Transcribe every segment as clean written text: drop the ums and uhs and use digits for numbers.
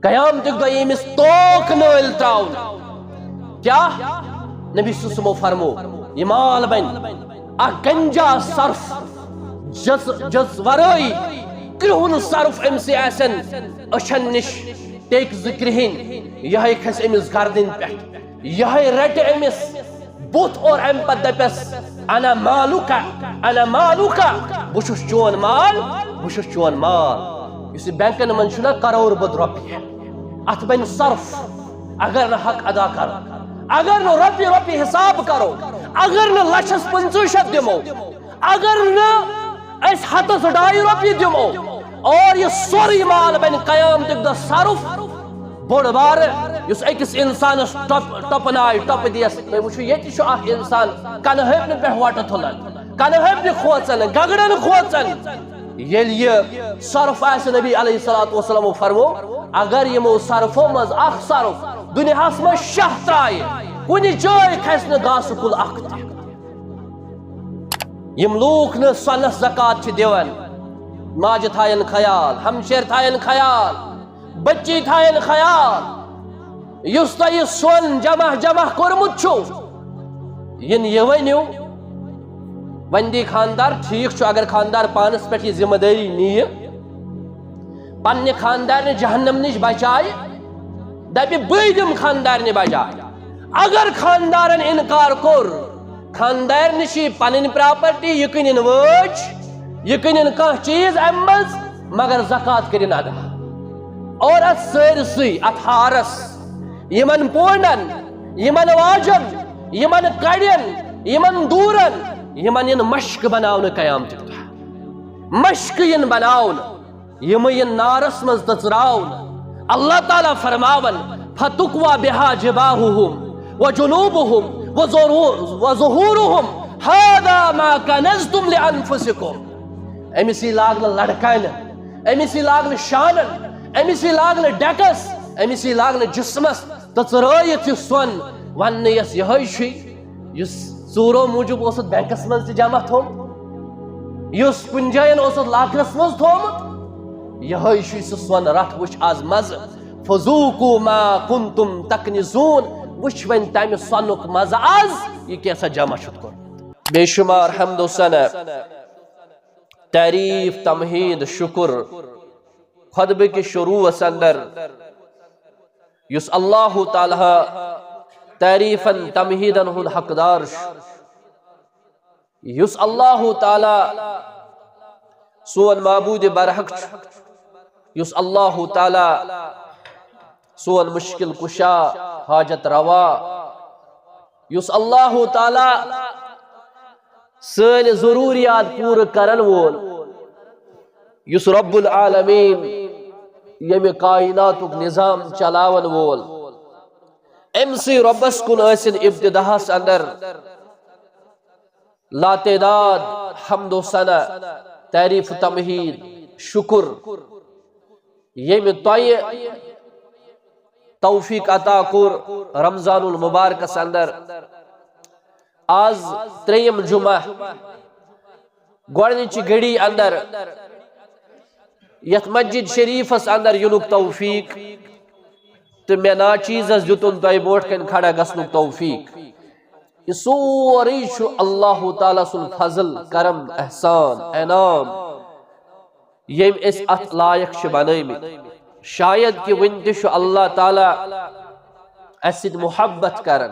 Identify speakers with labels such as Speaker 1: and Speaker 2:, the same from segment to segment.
Speaker 1: قیامتک دۄہ ییٚمِس توک نٲلۍ تراون کیا نبی صلی اللہ علیہ وسلم فرمو یہ مال بن اکھ گنجا صرف جز ورٲے کرہُن صرف أمسٕے آسن أچھن نش ٹیک ذکرہن یہے کھس أمس گردن پٮ۪ٹھ یہے رٹہِ أمس بُتھ اور أمۍ پتہٕ دپٮ۪س انا مالُکا بہٕ چھُس چون مال بہٕ چھُس چون مال یُس یہِ بینکن منٛز چھُنہ کرور بد رۄپیہِ اتھ بنہِ صرف اگر نہٕ حق ادا کرو اگر نہٕ رۄپیہِ حساب کرو اگر نہٕ لچھس 500 دمو اگر نہٕ أسۍ ہتس 2.5 رۄپیہِ دمو اور یہ سورُے مال بنہِ قیامتک دۄہ صرف بوڑ بار یُس أکِس اِنسانس ٹۄپن آیہِ ٹۄپہٕ دِیس تُہۍ وٕچھِو ییٚتہِ چھُ اکھ اِنسان کنہٕ ہٲپنہٕ پٮ۪ٹھ وۄٹہٕ تُلان کنہٕ ہٲپنہِ کھوژان گگڑن کھوژان ییٚلہِ یہِ صرف آسہِ نبی علیہ الصلوۃ والسلام فرمو اگر یِمو صرفو منٛز اکھ صرف دُنیاہس منٛز 6 ترایہِ کُنہِ جایہِ کھسہِ نہٕ گاسہٕ کُل اکھ تہِ یِم لوٗکھ نہٕ سۄنس زکات چھِ دِوان ماجہِ تھاین خیال ہمشیر تھاین خیال بچی تھاین خیال یُس تۄہہِ یہِ سۄن جمع کوٚرمُت چھُو یہِ ؤنِو وۄنۍ دی خاندار ٹھیٖک چھُ اگر خاندار پانس پٮ۪ٹھ یہِ ذمہٕ دٲری نِیہِ پننہِ خاندارنہِ جہنم نِش بچایہِ دپہِ بٕے دِمہٕ خاندارنہِ بچایہِ اگر خاندارن انکار کوٚر خاندارنہِ چھِ پنٕنۍ پراپرٹی یہِ کٕنِن وٲج یہِ کٕنِن کانٛہہ چیٖز امہِ منٛز مگر زکات کٔرِن ادا اور اتھ سٲرسٕے اتھ ہارس یِمن پونڈن یِمن واجن یِمن کڑٮ۪ن یِمن دوٗرن یِمن یِن مشکہٕ بناونہٕ قیامتٕکۍ دۄہ مشکہٕ یِن بناونہٕ یِم یِن نارس منٛز تٔژراونہٕ اللہ تعالیٰ فرماون فتُقوى بها جباههم وجنوبهم وظهورهم هذا ما كنزتم لأنفسكم أمس لاگنہٕ لڑکانہِ أمس لاگنہٕ شانن أمس لاگنہٕ ڈیکس أمس لاگنہٕ جسمس تٔژرٲیِتھ یہِ سۄن وننہٕ یس یِہوے چھُے یُس ژوٗرو موٗجوٗب اوسُتھ بینکس منٛز تہِ جمع تھوٚومُت یُس کُنہِ جاین اوسُتھ لاکرس منٛز تھوٚومُت یِہوے چھُے سُہ سۄن رتھ وٕچھ آز مزٕ فذوقوا ما كنتم تكنزون وٕچھ وۄنۍ تمہِ سۄنُک مزٕ آز یہِ کیٛاہ جمع چھُتھ کوٚرمُت بے شُمار حمد و ثنا تعریف تمہید شکر خطبہ کے شروع اندر یُس اللہ تعالیٰ تعریفن تمہیدن ہُنٛد حقدار یُس اللہ تعالیٰ سون معبوٗدِ برحق یُس اللہ تعالیٰ سون مشکل کشا حاجت روا یُس اللہ تعالیٰ سٲنۍ ضروٗریات پوٗرٕ کرن وول یُس رب العالمین ییٚمہِ کائناتُک نظام چلاون وول أمسٕے رۄبس کُن ٲسِن ابتداہس اندر لاتعداد حمد و ثنا تعریف تمہید شکر ییٚمہِ تۄہہِ توفیق عطا کوٚر رمضان المبارکس اندر آز 3یم جمعہ گۄڈنِچہِ گھڑی اندر یتھ مسجد شریفس اندر یِنُک توفیق تہٕ مےٚ ناچیٖزس دِتُن تۄہہِ برونٛٹھ کَنہِ کھڑا گژھنُک توفیق یہِ سورُے چھُ اللہ تعالیٰ سُنٛد فضل کرم احسان انعام ییٚمۍ أسۍ اتھ لایق چھِ بنٲمٕتۍ شاید کہ وُنہِ تہِ چھُ اللہ تعالیٰ اسہِ سۭتۍ محبت کران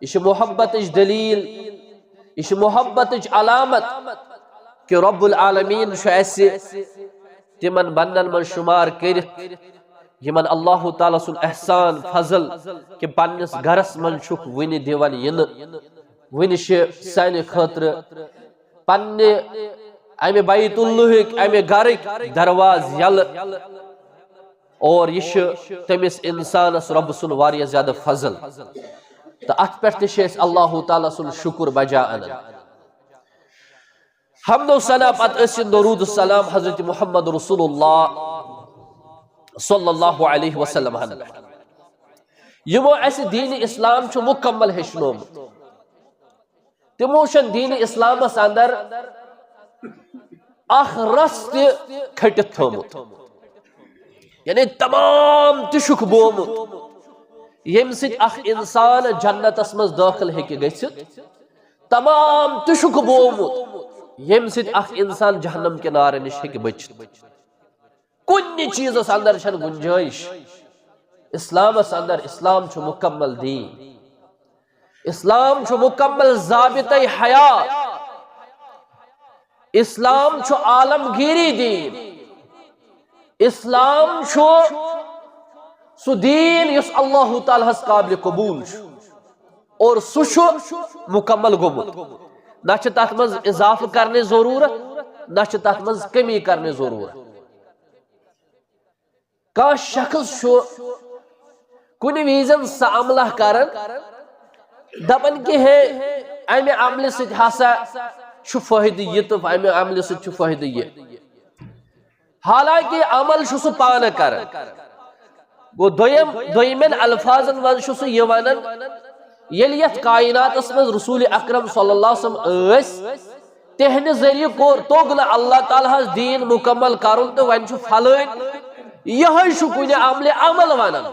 Speaker 1: یہ چھِ محبتٕچ دلیٖل یہ چھِ محبتٕچ علامت کہ رب العالمین چھُ اسہِ تِمن بندن منٛز شُمار کٔرِتھ یِمن اللہ تعالیٰ سُنٛد احسان فضل کہ پننِس گرس منٛز چھُکھ وُنہِ دِوان یِنہٕ وُنہِ چھِ سانہِ خٲطرٕ پننہِ امہِ بیت اللہٕکۍ امہِ گرٕکۍ درواز یلہٕ اور یہ چھُ تٔمِس انسانس رۄبہٕ سُنٛد واریاہ زیادٕ فضل تہٕ اتھ پٮ۪ٹھ تہِ چھِ أسۍ اللہ تعالیٰ سُنٛد شُکر بجا انان حمد و ثنا پتہٕ ٲسِن درود السلام حضرت محمد رسول اللہ صلی اللہ علیہ وسلم یِمو اسہِ دیٖنِ اسلام چھُ مُکمل ہیٚچھنومُت تِمو چھُنہٕ دیٖنِ اسلامس اندر اکھ رس تہِ کھٔٹِتھ تھوٚومُت یعنی تمام تشک بومت یم سید اخ انسان جنتس مز داخل ہیکہ گژھت تمام تشک بومت یم سید اخ انسان جہنم کے نار نش ہیکہ بچت کن چیزس اندر چھن گنجائش اسلامس اندر اسلام چھو مکمل دین اسلام چھو مکمل ضابطہ حیات اسلام چھو عالمگیری دین اسلام چھو سو دین یس اللہ تعالیٰ ہس قابل قبول اور سو چھو مکمل گومت نہ چھ تات مز اضافہ کرنے ضرورت نہ چھ تات مز کمی کرنے ضرورت کا شخص چھو کنی ویزن سا عملہ کرن دپن کہ ہے امی عمل ست ہسا چھو فائدہ یہ تو امی عمل ست چھو فائدہ یہ حالانکہ عمل چھو سو پانا کرن گو دویمن الفاظن من چھو سو یہ ونن یلیت کائنات اسمز رسول اکرم صلی اللہ علیہ وسلم ایس تہن ذریعہ کور توگن اللہ تعالیٰ دین مکمل کرن تو ون چھو فلائن یہ چھو کنی عمل ونن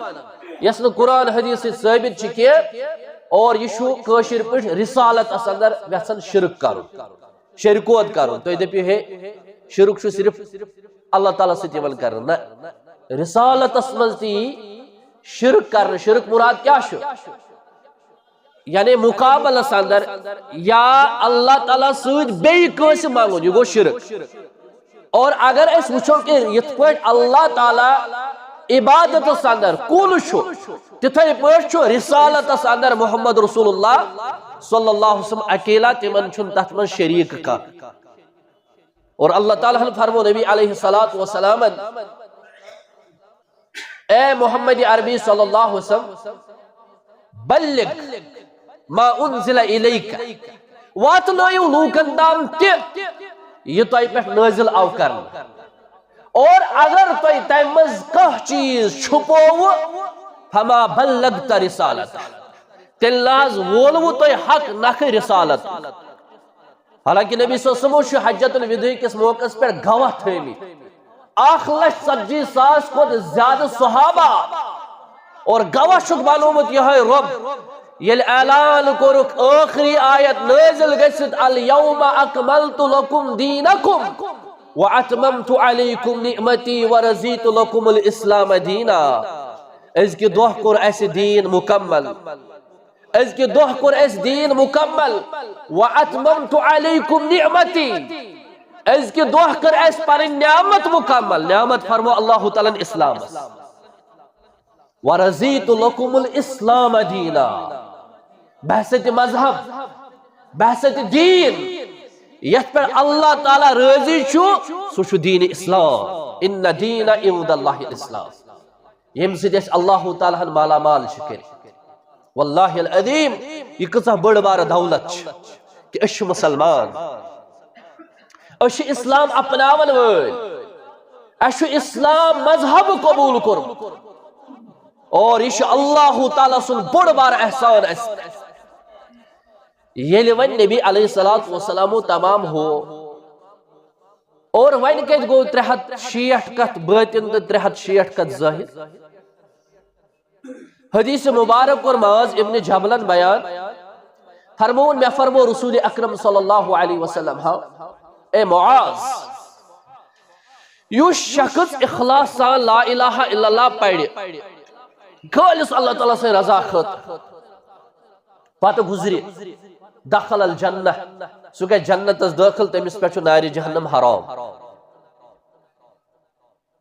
Speaker 1: یس نہ قرآن حدیث ثابت چکے اور یہ چھو کاشر پٹ رسالت اس اندر ویسن شرک کرن شرکوت کرن تو دپیو ہے شرک چھو صرف اللہ تعالیٰ سے عمل کرن نہ رسالت اس مزتی شرک کرن شرک مراد کیا شو یعنی مقابل اس اندر یا اللہ تعالیٰ سوید بے کس مانگو یہ گو شرک اور اگر اس وچھو کہ یہ پٹ اللہ تعالیٰ عبادت اس اندر کون شو تتھائی پٹ چھو رسالت اس اندر محمد رسول اللہ صلی اللہ علیہ وسلم اکیلا تمن چھن تحت من شریک کا اور اللہ تعالیٰ فرمو نبی علیہ السلام اے محمد عربی صلی اللہ علیہ وسلم بلغ ما انزل الیک واتنائیو لوکن دام تی یہ تو پہ نازل آو کرن اور اگر تو تیمز کہ چیز چھپو فما بلغت رسالت تلاز وولو تو حق نخ رسالت حالانکہ نبی صلی اللہ علیہ وسلم حجت الوداع کس موقع پر گواہ تھیمی 1,70,000 کو زیادہ صحابہ اور گواہ شک معلومت یہ ہے رب یل اعلان کرک آخری آیت نازل گسد الیوم اکملت لکم دینکم واتممت علیکم نعمتی ورزیت لکم الاسلام دینا اس کی دوہ کر ایسے دین مکمل اس کی دوہ کر ایسے دین مکمل واتممت علیکم نعمتی اس کی دوہ کر ایسے پر نعمت مکمل نعمت فرمو اللہ تعالیٰ اسلام ورزیت لکم الاسلام دینا بحثت مذہب بحثت دین یت پر اللہ تعالیٰ راضی سو دین اسلام ان دین عند اللہ الاسلام یم سے جیس اللہ تعالیٰ مالا مال شکر واللہ العظیم یہ کسا بڑ بار دولت کہ اش مسلمان اش اسلام اپناون ول اش اسلام مذہب قبول کر اور یہ اللہ تعالیٰ سن بڑ بار احسان اس یہ ون نبی علیہ السلام تمام ہو اور ون کت گو 360 کت باطن تو 360 کت ظاہر حدیث مبارک اور معاذ ابن جبلن بیان فرمون میں فرمو رسول اکرم صلی اللہ علیہ وسلم اے معاذ یو شخص اخلاص سان لا الہ الا اللہ پڑھ خالص اللہ تعالیٰ سے رضا خط پتہ گزری دخل الجنہ سو کہ جنت اس داخل تمس پہ نار جہنم حرام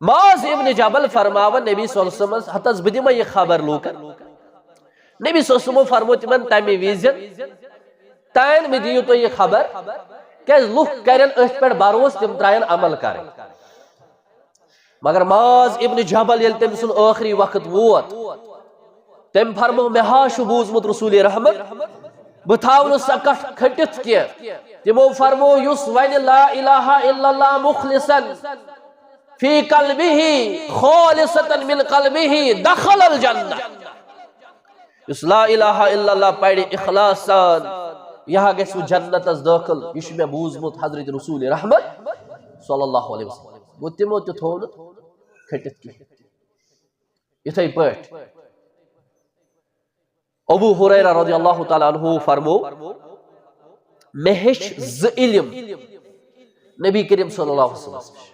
Speaker 1: معاذ ابن جبل فرماون نبی صلی اللہ علیہ وسلم حتیٰ بدیما یہ خبر لوکن نبی صلی اللہ علیہ وسلم فرمو تمن تمی ویزن تین میں دیو تو یہ خبر کہ لوگ کرن اس پر باروس تم ترائن عمل کریں مگر معاذ ابن جبل یل تم سن آخری وقت ووت تم فرمو میں ہا شبوزمت رسول رحمت بتاؤن سکٹ کھٹت کیا تمو فرمو یس وین لا الہ الا اللہ مخلصا فی قلبه خالصتا من قلبه دخل الجنہ اس لا الہ الا اللہ پڑھ اخلاصان یہاں گسو جنت از داخل یہ میں بوزمت حضرت رسول رحمت صلی اللہ علیہ وسلم وہ تمو تھون کھٹت کی یتھے پٲٹھۍ ابو ہریرہ رضی اللہ تعالیٰ عنہ فرمو مےٚ ہیٚچھ زٕ علم نبی کریم صلی اللہ علیہ وسلم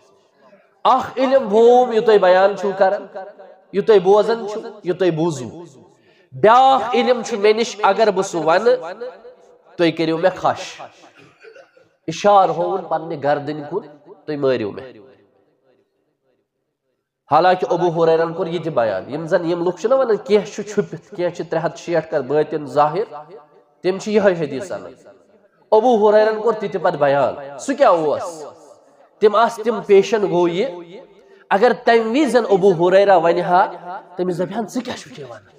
Speaker 1: اکھ علم ہوم یہِ تُہۍ بیان چھُو کران یہِ تُہۍ بوزان چھُو یہِ تُہۍ بوٗزِو بیاکھ علم چھُ مےٚ نِش اگر بہٕ سُہ وَنہٕ تُہۍ کٔرِو مےٚ خش اِشارٕ ہووُن پننہِ گردنہِ کُن تُہۍ مٲرِو مےٚ حالانکہ ابو ہریرہ کوٚر یہِ تہِ بیان یِم زن یِم لُکھ چھِنہ ونان کینٛہہ چھُ چھُپِتھ کینٛہہ چھِ 360 کر بٲطِن ظاہر تِم چھِ یِہوٚے حدیث انان ابو ہریرہ کوٚر تہِ پتہٕ بیان سُہ کیٛاہ اوس تِم آسہٕ تِم پیشن گوٚو یہِ اگر تمہِ وِزِ ابو ہریرہ ونہِ ہا تٔمِس دپہِ ہن ژٕ کیٛاہ چھُکھ یہِ ونان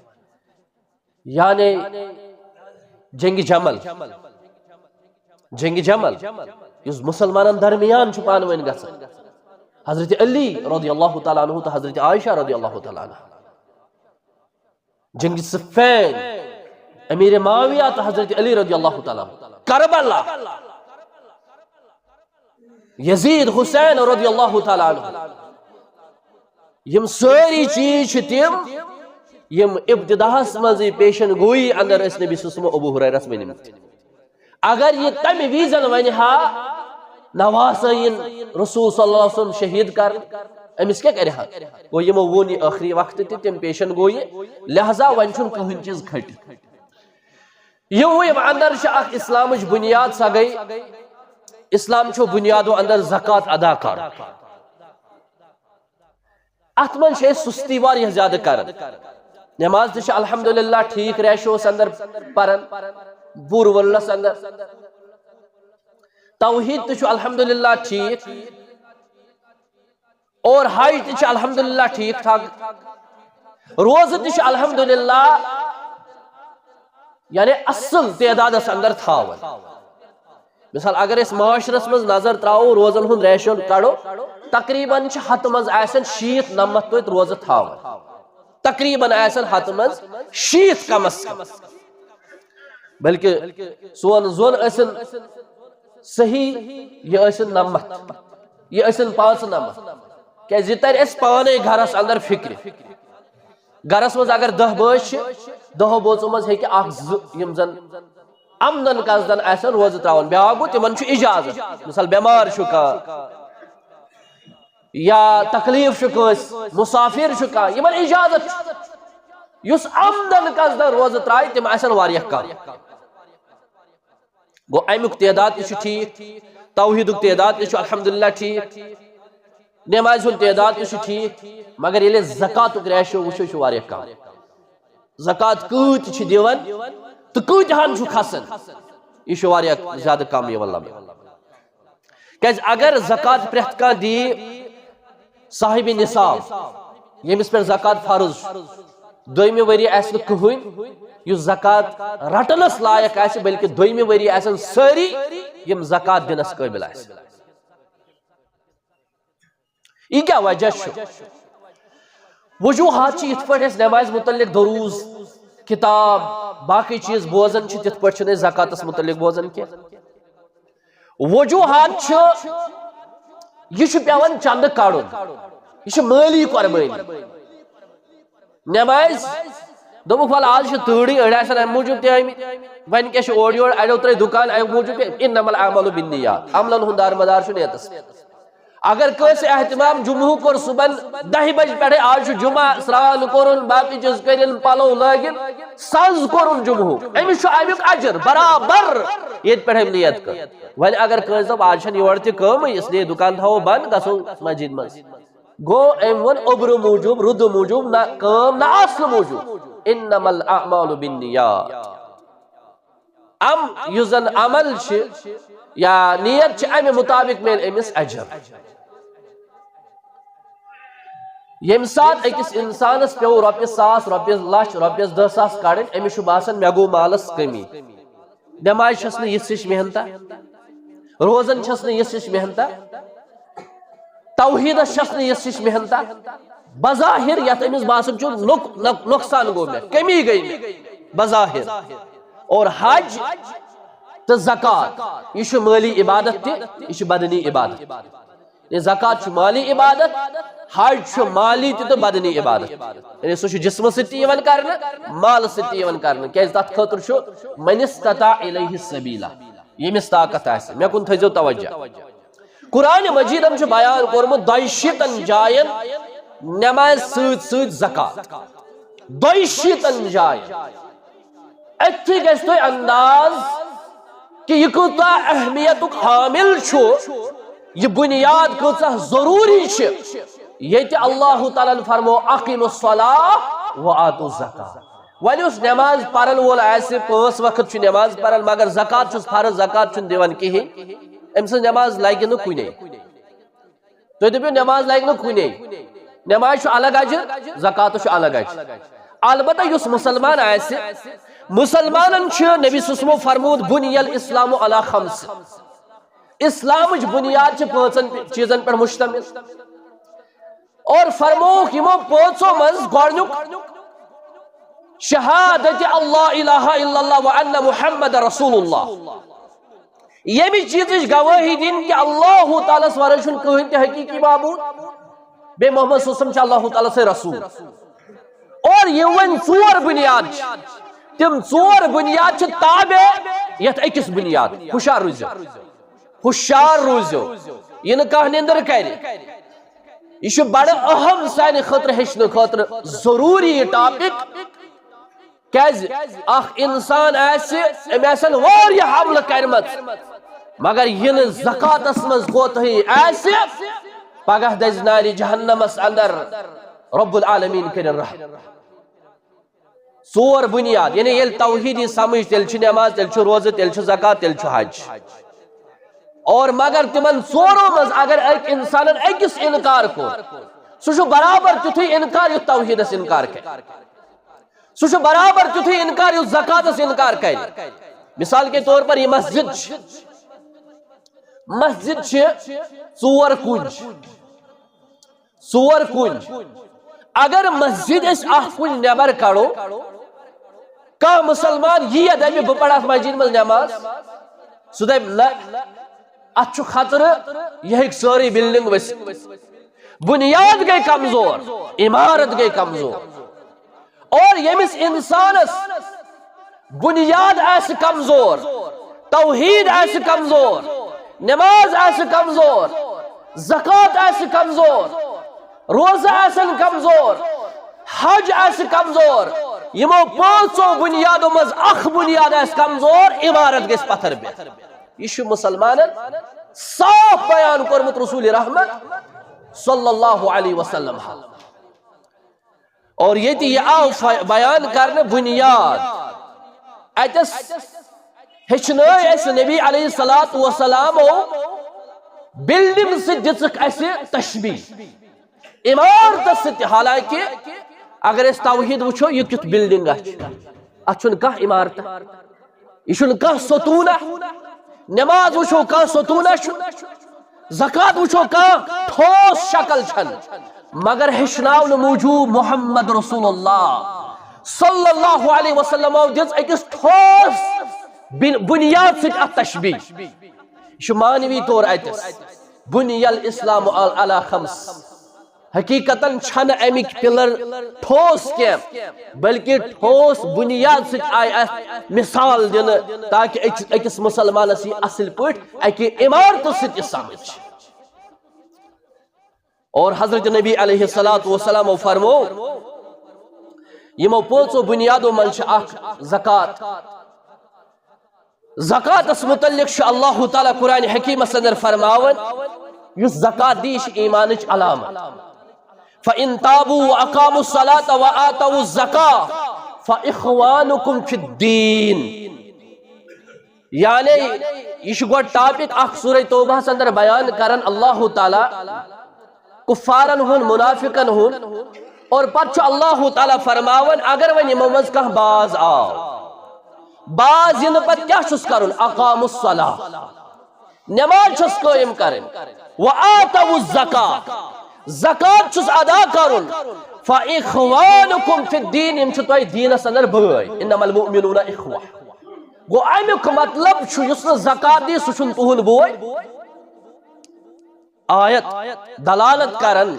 Speaker 1: یعنی جنگِ جمل یُس مسلمانن درمیان چھُ پانہٕ ؤنۍ گژھان حضرت علی رضی اللہ تعالیٰ عنہ تو حضرت عائشہ رضی اللہ تعالیٰ عنہ جنگ صفین امیر معاویہ تو حضرت علی رضی اللہ تعالیٰ عنہ کربلا یزید حسین رضی اللہ تعالیٰ عنہ یم ساری چیز چھِ تِم یم ابتداہس منٛزٕے پیشن گوئی اندر ٲسۍ نبی صلی اللہ علیہ وسلم ابو ہریرہس ؤنمٕتۍ اگر یہ تمہِ وِزن ونہِ ہا نواسین رسول صلی اللہ علیہ وسلم شہید کر امس کیا کرِ ہا گوٚو یِمو ووٚن یہِ ٲخری وقتہٕ تہِ تِم پیشن گوئی لہذا وۄنۍ چھُنہٕ کٕہٕنۍ چیٖز کھٹہِ یِم اندر چھِ اکھ اسلامٕچ بُنیاد سۄ گٔے اسلام چھُ بُنیادو اندر زکات ادا کرُن اتھ منٛز چھِ أسۍ سُستی واریاہ زیادٕ کران نماز تہِ چھِ الحمدللہ ٹھیٖک ریشوس اندر پران پوٗرٕ ورلڈس اندر توحید تہِ چھُ الحمدللہ ٹھیٖک اور حج تہِ چھُ الحمدللہ ٹھیٖک ٹھاک روزٕ تہِ چھُ الحمدللہ یعنی اصل تعدادس اندر تھاوان مثال اگر أسۍ معاشرس منٛز نظر تراوو روزن ہُنٛد ریشو کڑو تقریباً چھِ ہتہٕ منٛز آسن 90 توتہِ روزٕ تھاوان تقریباً آسن ہتہٕ منٛز 60 کمس کم بلکہ سون زون ٲسِن صحیح یہ ٲسِن 90 یہ ٲسِن 95 کیازِ یہِ ترِ اَسہِ پانے گھرس اندر فکرِ گھرس منٛز اگر 10 بٲژ چھِ 10 بٲژو منٛز ہیٚکہِ اکھ زٕ یِم زن امنن قصدن آسن روزٕ تراوان بیاکھ گوٚو تِمن چھُ اجازت مثال بٮ۪مار چھُ کانٛہہ یا تکلیف چھُ کٲنٛسہِ مسافر چھُ کانٛہہ یِمن اجازت چھُ یُس امنن قصدن روزٕ ترایہِ تِم آسن واریاہ کم گوٚو امیُک تعداد تہِ چھُ ٹھیٖک توحیدُک تعداد تہِ چھُ الحمدللہ ٹھیٖک نمازِ ہُنٛد تعداد تہِ چھُ ٹھیٖک مگر ییٚلہِ أسۍ زکاتُک ریشو وٕچھو یہِ چھُ واریاہ کم زکات کۭتۍ چھِ دِوان تہٕ کۭتِہن چھُ کھسان یہِ چھُ واریاہ زیادٕ کم یِوان لبنہٕ کیازِ اگر زکات پرٛٮ۪تھ کانٛہہ دِیہِ صاحبِ نصاب ییٚمِس پٮ۪ٹھ زکات فرض چھُ دویمہِ ؤری آسہِ نہٕ کٕہٕنۍ یُس زکات رٹنس لایق آسہِ بلکہ دویمہِ ؤری آسن سٲری یِم زکات دِنس قٲبل آسہِ یہِ کیٛاہ وجہ چھُ وجوہات چھِ یِتھ پٲٹھۍ أسۍ نمازِ متعلق دروز کتاب باقی چیز بوزان چھِ تِتھ پٲٹھۍ چھِنہٕ أسۍ زکاتس متعلق بوزان کینٛہہ وجوہات چھُ یہِ چھُ پیوان چندٕ کڑُن یہِ چھُ مٲلی قۄربٲنی نماز دوٚپُکھ وَلہٕ آز چھِ تۭرٕے أڑۍ آسن امہِ موٗجوٗب تہِ آمٕتۍ وۄنۍ کیٛاہ چھُ اورٕ یورٕ اڑیو ترٲے دُکان امہِ موٗجوٗب اِنما الاعمال بالنیات عملن ہُنٛد دارمدار چھُ نیتس اگر کٲنٛسہِ احتمام جمعہ کوٚر صُبحن 10 بجہِ پٮ۪ٹھے آز چھُ جمعہ سرٛان کوٚرُن باقٕے چیٖز کٔرِنۍ پلو لٲگِنۍ سنٛز کوٚرُن جمعہ أمِس چھُ امیُک اجر برابر ییٚتہِ پٮ۪ٹھ أمۍ نیت کٔر وۄنۍ اگر کٲنٛسہِ دوٚپ آز چھنہٕ یورٕ تہِ کٲمٕے اسلیے دُکان تھاوو بنٛد گژھو مسجد منٛز گوٚو أمۍ ووٚن اوٚبرٕ موٗجوٗب رُدٕ موٗجوٗب نہ کٲم نہ آسنہٕ موٗجوٗب انما الاعمال بالنیات یُس زن عمل چھِ یا نیت چھِ امہِ مطابق میلہِ أمِس اجر ییٚمہِ ساتہٕ أکِس انسانس پیوٚو رۄپیہِ 1,000 رۄپیہِ لچھ رۄپیس 10,000 کڑٕنۍ أمِس چھُ باسان مےٚ گوٚو مالس کٔمی نٮ۪مازِ چھس نہٕ یِژھ ہِش محنتا روزن چھس نہٕ یِژھ ہِش محنتا توحیدس چھس نہٕ یِژھ ہِش محنتا بظاہر یتھ أمِس باسان چھُ نۄقصان گوٚو مےٚ کٔمی گٔے مےٚ بظاہر اور حج تہٕ زکات یہِ چھُ مٲلی عبادت تہِ یہِ چھُ بدنی عبادت یہ زکات مالی عبادت، حج مالی تو بدنی عبادت، یعنی سہ جسم ستی کرنا مال ستی کرنا، کیاز تات خاطر چھو من استطاع الیہ سبیلا، یمس طاقت آسہ۔ مے کن تھزو توجہ، قرآن مجید ہم بیان کورمت 200 جائن نماز سۭتۍ سۭتۍ زکات، 200 جائن۔ اتھی گژھِ تۄہہِ انداز کہ یہ کوتاہ اہمیت حامل چھو، یہ بنیاد کۭژاہ ضروری چھ۔ ییتہِ اللہ تعالیٰ فرمو اقیموا الصلاۃ وآتوا الزکاۃ، ولی اس نماز پرن وول آسہِ 5 وقت چھ نماز پرن مگر زکات چھس فرض زکات چھن دِوان کہین، أمۍ سٕنٛز نماز لگہِ نہٕ کُنے۔ تُہۍ دٔپِو نماز لگہِ نہٕ کُنے، نماز چھُ الگ اجر، زکات چھُ الگ اجر۔ البتہ یُس مسلمان آسہِ، مسلمانن چھُ نبی صلی اللہ علیہ وسلم فرمود بنی الاسلام علی خمس، اسلامچ بنیاد چھِ 5 چیزن پہ مشتمل، اور فرموک یمو 5 منز گۄڈنیُک شہادت اللہ الہ الا اللہ وان محمد رسول اللہ، یمی چیزش گواہی دین کہ اللہ تعالیٰ ورٲے چھُنہٕ کٕہٕنۍ تہِ حقیقی معبوٗد، بیٚیہِ محمد صلی اللہ علیہ وسلم چھُ اللہ تعالیٰ سے رسول۔ اور یہ وۄنۍ 4 بنیاد چھِ، تم 4 بنیاد چھِ تابع یتھ أکِس بنیاد۔ ہوشیار روزِو، ہوشیار روزِو، یہ نہٕ کانٛہہ نِندٕر کرِ، یہ چھُ بڑٕ اہم سانہِ خٲطرٕ ہیٚچھنہٕ خٲطرٕ ضروٗری یہ ٹاپک، کیازِ اکھ انسان آسہِ أمۍ آسن واریاہ حملہٕ کرِمژ مگر یہ نہٕ زکاتس منٛز کوتاہی آسہِ، پگاہ دزِ نارِ جہنمس اندر، رب العالمین کٔرِنۍ رحم۔ 4 بنیاد، یعنی ییٚلہِ توحیٖدی سمجھ تیٚلہِ چھِ نماز، تیٚلہِ چھُ روزٕ، تیٚلہِ چھُ زکات، تیٚلہِ چھُ حج۔ اور مگر تمن 4 منٛز اگر أکۍ انسانن أکِس انکار کوٚر، سُہ چھُ برابر تیُتھُے انکار یُتھ توحیٖدس انکار کرِ، سُہ چھُ برابر تیُتھُے انکار یُتھ زکاتس انکار کرِ۔ مثال کے طور پر یہ مسجد چھِ، مسجد چھِ 4 کُنۍ، 4 کُنۍ، اگر مسجد أسۍ اکھ کُنۍ نٮ۪بر کڑو، کانٛہہ مسلمان یی دپہِ بہٕ پرٕ اتھ مسجد منٛز نٮ۪ماز، سُہ دپہِ نہ اتھ چھُ خطرٕ، یہ ہیٚکہِ سٲرٕے بلڈنگ ؤسِتھ، بنیاد گٔے کمزور، عمارت گٔے کمزور۔ اور ییٚمِس انسانس بنیاد آسہِ کمزور، توحید آسہِ کمزور، نماز آسہِ کمزور، زکات آسہِ کمزور، روزہ آسن کمزور، حج آسہِ کمزور، یمو 5 بنیادو منٛز اکھ بنیاد آسہِ کمزور، عمارت گژھِ پتھر بِہِتھ۔ یہ چھُ مسلمانن صاف بیان کوٚرمُت رسول رحمت صلی اللہ علیہ وسلم۔ اور یہ آو بیان کرنے بنیاد، اتس ہیچنٲے اسہِ نبی علیہ الصلوۃ والسلام بلڈنگ سے دِژٕکھ اسہِ تشبیہ، عمارتس سۭتۍ، حالانکہ اگر أسۍ توحید وٕچھو یہ کیُتھ بلڈنگ چھُ، اتھ چھُنہٕ کانٛہہ عمارتہ، یہ چھُنہٕ کانٛہہ ستوٗنہ، نماز وٕچھو کانٛہہ ستوٗنہ چھُ، زکات وٕچھو کانٛہہ ٹھوس شکل چھنہٕ، مگر ہیٚچھناونہٕ موٗجوٗب محمد رسول اللہ صلی اللہ علیہ وسلم دِژ أکِس ٹھوس بنیاد سۭتۍ اتھ تشبیہ۔ یہ چھُ مانوی طور اتس بنی الاسلام علی خمس، حقیقتاً چھنہٕ امیِکۍ پلر ٹھوس کینٛہہ بلکہ ٹھوس بنیاد سۭتۍ آیہِ اتھ مثال دِنہٕ تاکہ أکِس مسلمانس یی اصل پٲٹھۍ اکہِ عمارتہٕ سۭتۍ سمجھ۔ اور حضرت نبی علیہ الصلوۃ والسلام فرمو یمو 5 بنیادو منٛز چھِ اکھ زکات۔ زکاتس متعلق چھُ اللہ تعالیٰ قرآن حکیمس اندر فرماون یُس زکات دی چھِ ایمانٕچ علامت۔ فَإِن تَابُوا وَأَقَامُوا الصَّلَاةَ وَآتَوُا الزَّكَاةَ فَإِخْوَانُكُمْ فِي الدِّينِ، یعنی یہ چھُ گۄڈٕ ٹاپک اکھ سورہ توبہس اندر بیان کران اللہ تعالیٰ کفارن ہُنٛد، منافقن ہُنٛد، اور پتہٕ چھُ اللہ تعالیٰ فرماون اگر وۄنۍ یِمو منٛز کانٛہہ باز آو، باز یِنہٕ پتہٕ کیٛاہ چھُس کرُن؟ اقامُوا الصلاۃ، نماز چھُس قٲیِم کرٕنۍ، وآتَوُا الزَّکاۃ، زکات چھُس ادا کرُن، فَإِخْوَانُكُمْ فِي الدِّينِ، یِم چھِ تۄہہِ دیٖنس اندر بٲے، اِنَّمَا الْمُؤْمِنُونَ إِخْوَةٌ۔ گوٚو امیُک مطلب چھُ یُس نہٕ زکات دی سُہ چھُنہٕ تُہُنٛد بوے، آیت دلالت کرن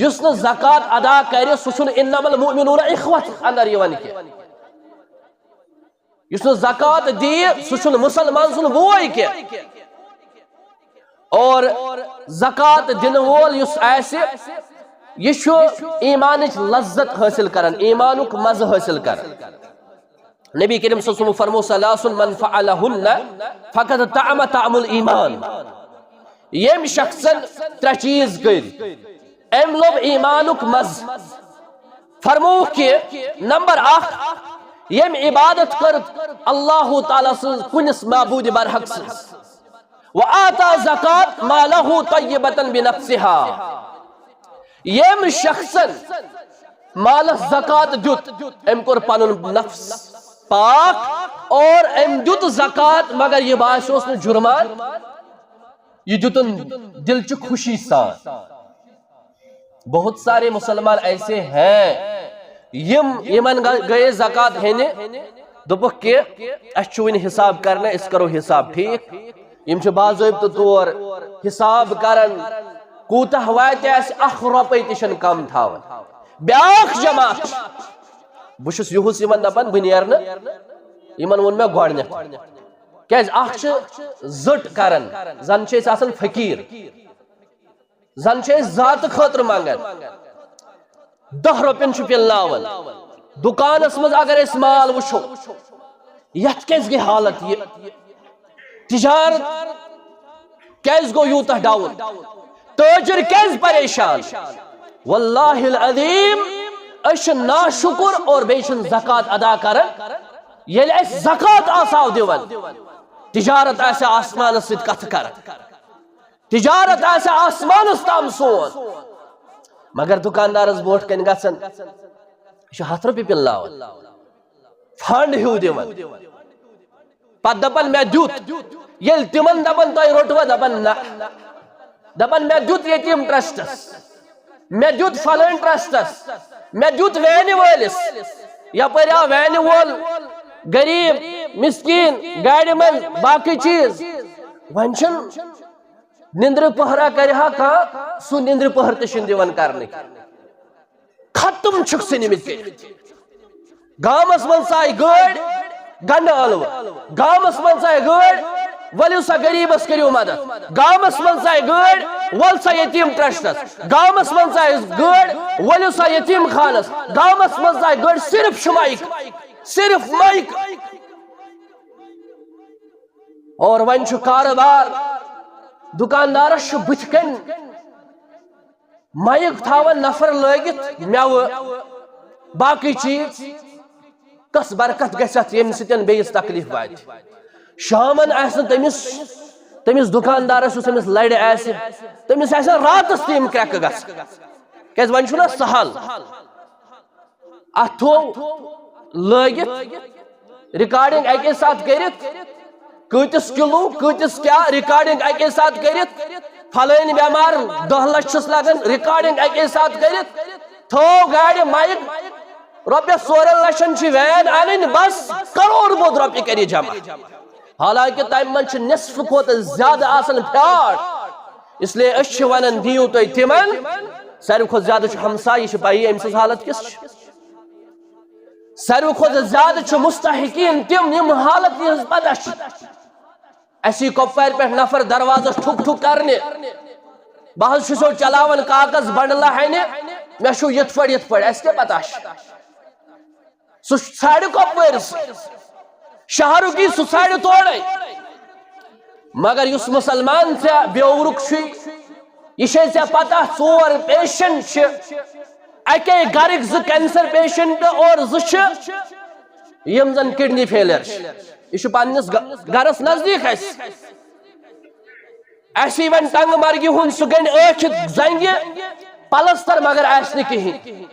Speaker 1: یس نہ زکات ادا کرے سہ چھن انما المؤمنون اخوۃ اندر یوان کی یس نہ زکات دی سہ چھن مسلمان سن بوئے کی اور زکات دن وول یس آسہ یہ چھو ایمانچ لذت حاصل کرن ایمانک مزہ حاصل کرن نبی کریم صلی اللہ علیہ وسلم فرمو ثلاث من فعلہن فقد طعم طعم الایمان یم شخصن ترے چیز کر ام لوب ایمانک مز فرمو کہ نمبر 1 یم عبادت کر اللہ تعالی سن کنس معبود برحق سن وآتا زکات مالہ طیبتا بنفسها یم شخصن مالس زکات دیت ام کر پنن نفس پاک اور ام دیت زکات مگر یہ باسوس نے جرمان یہ دیتن دل چ خوشی سان بہت سارے مسلمان ایسے ہیں یمن گئے زکات ہینے دپک کہ اس چھ ون حساب کرنا اس کرو حساب ٹھیک یم چھ باضابطہ طور حساب کرن کوتہ واتہ اس 1 رۄپیہِ تہ چھن کم تھاون بیاکھ جماعت بہس یہس یمن دپان بہ نیرنہ یمن وون مے گۄڈنیتھ کیاز اخ چھ زٹ کرن زن چھ آسان فقیر زن چھ ذات خاطر منگان 10 رۄپین چھ پلناون دکانس مز اگر اس مال وچھو یت کیاز گئی حالت یہ تجارت کیاز گو یوتہ ڈاؤن تاجر کیاز پریشان واللہ العظیم اش ناشکر اور بیشن زکات ادا کرن یل اس زکات آساو دیون تجارت ایسے آسمان سید کت کرن تجارت ایسے آسمان تام سون مگر دکاندارس بوٹ کن گژھن یہ 100 رۄپیہِ پلناون فنڈ ہیو دیون پتہ دپن مے دیت یل تمن دپن تہ روٹوا دپن نہ دپن مے دیت یتیم ٹرسٹس مے دیت فلان ٹرسٹس مے دیت وینہ وٲلس یپٲرۍ آو وینہ وول غریب مسکین گاڑی من باقی چیز ون چھن نندر پہرا کرہا کھانا سہ نندر پہر تہ چھن دیوان کرنے ختم چھک سہ نمت گامس من ژایہِ گٲڑۍ گنڈٕ ٲلوٕ گامس من ژایہِ گٲڑۍ ؤلِو سا غریبس کٔرِو مدد گامس من ژایہِ گٲڑۍ ول سا یتیم ٹرسٹس گامس من ژایہِ گٲڑۍ ؤلِو سا یتیم خانس گامس من ژایہِ گٲڑۍ صرف چھُ مایک صرف مائک اور ون چھُ کاروبار دکاندارس چھُ بٕتھِ کن مائک تھاون نفر لٲگِتھ میوٕ باقی چیز کس برکت گژھِ ییٚمہِ سۭتۍ بیٚیِس تکلیف واتہِ شامن آسن تمس دکاندارس یُس أمِس لڑِ آسہِ تمس آسن راتس تہِ یِم کرٛٮ۪کہٕ گژھان کیازِ وۄنۍ چھُنہ سہل اتھ تھوٚو لٲگِتھ ریکارڈنگ اکے ساتھ کرت کۭتِس کلو کۭتِس کیا ریکارڈنگ اکے ساتھ کرت فلٲنۍ بیمار 10 لچھس لگن ریکارڈنگ اکے ساتھ کرت تھو گاڑِ مائک رۄپیس 4 لچھن چھ وین انٕنۍ بس کروڑ بود رۄپیہِ کری جمع حالانکہ تمہِ منٛز چھِ نصف کھۄتہٕ زیادٕ آسان فراڈ اس لیے أسۍ چھِ ونان دِیِو تُہۍ تِمن ساروی کھۄتہٕ زیادٕ چھُ ہمساے یہِ چھِ پایی أمۍ سٕنٛز حالت کِژھ چھِ ساروی کھۄتہٕ زیادٕ چھِ مستحقین تِم یِم حالت یِہنٛز پتہ چھِ اسی کۄپوارِ پٮ۪ٹھ نفر دروازس ٹھُک ٹھُک کرنہِ بہٕ حظ چھُسو چلاوان کاغذ بنڈلہٕ ہنہِ مےٚ چھُ یِتھ پٲٹھۍ اَسہِ کیٛاہ پتہ چھِ سُہ ژھانڈِ کۄپوٲرِس شہرُک یی سُہ ژھانڈِ تورے مگر یُس مسلمان ژےٚ بیوٚرُک چھُے یہ چھے ژےٚ پتہ 4 پیشنٹ چھِ اکے گرٕکۍ 2 کینسر پیشنٹ اور 2 چھِ یم زن کڈنی فیلیر چھِ یہ چھُ پننس گرس نزدیک اسی ون ٹنگ مرگہِ ہُنٛد سُہ گنڈِ ٲکھِتھ زنگہِ پلستر مگر آسہِ نہٕ کِہیٖنۍ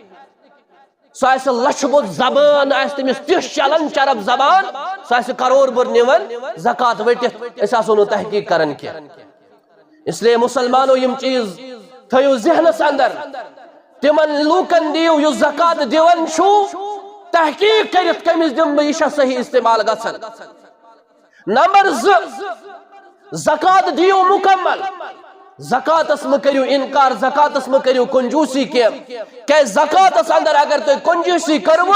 Speaker 1: سُہ آسہِ لچھِ بوٚد زبان آسہِ تٔمِس تِژھ چلان چرب زبان سُہ آسہِ کروڑ بٔر نِوان زکات ؤٹِتھ أسۍ آسو نہٕ تحقیق کران کینٛہہ اس لیے مسلمانو یم چیز تھٲیِو ذہنس اندر تمن لوکن دیو یُس زکات دِوان چھُو تحقیق کرت کٔمِس دِمہٕ بہٕ یہِ چھا صحیح استعمال گژھان نمبر 2 زکات دیو مکمل زکات اس مکریو انکار زکات اس مکریو کنجوسی کے کہ زکات اس اندر اگر تو کنجوسی کرو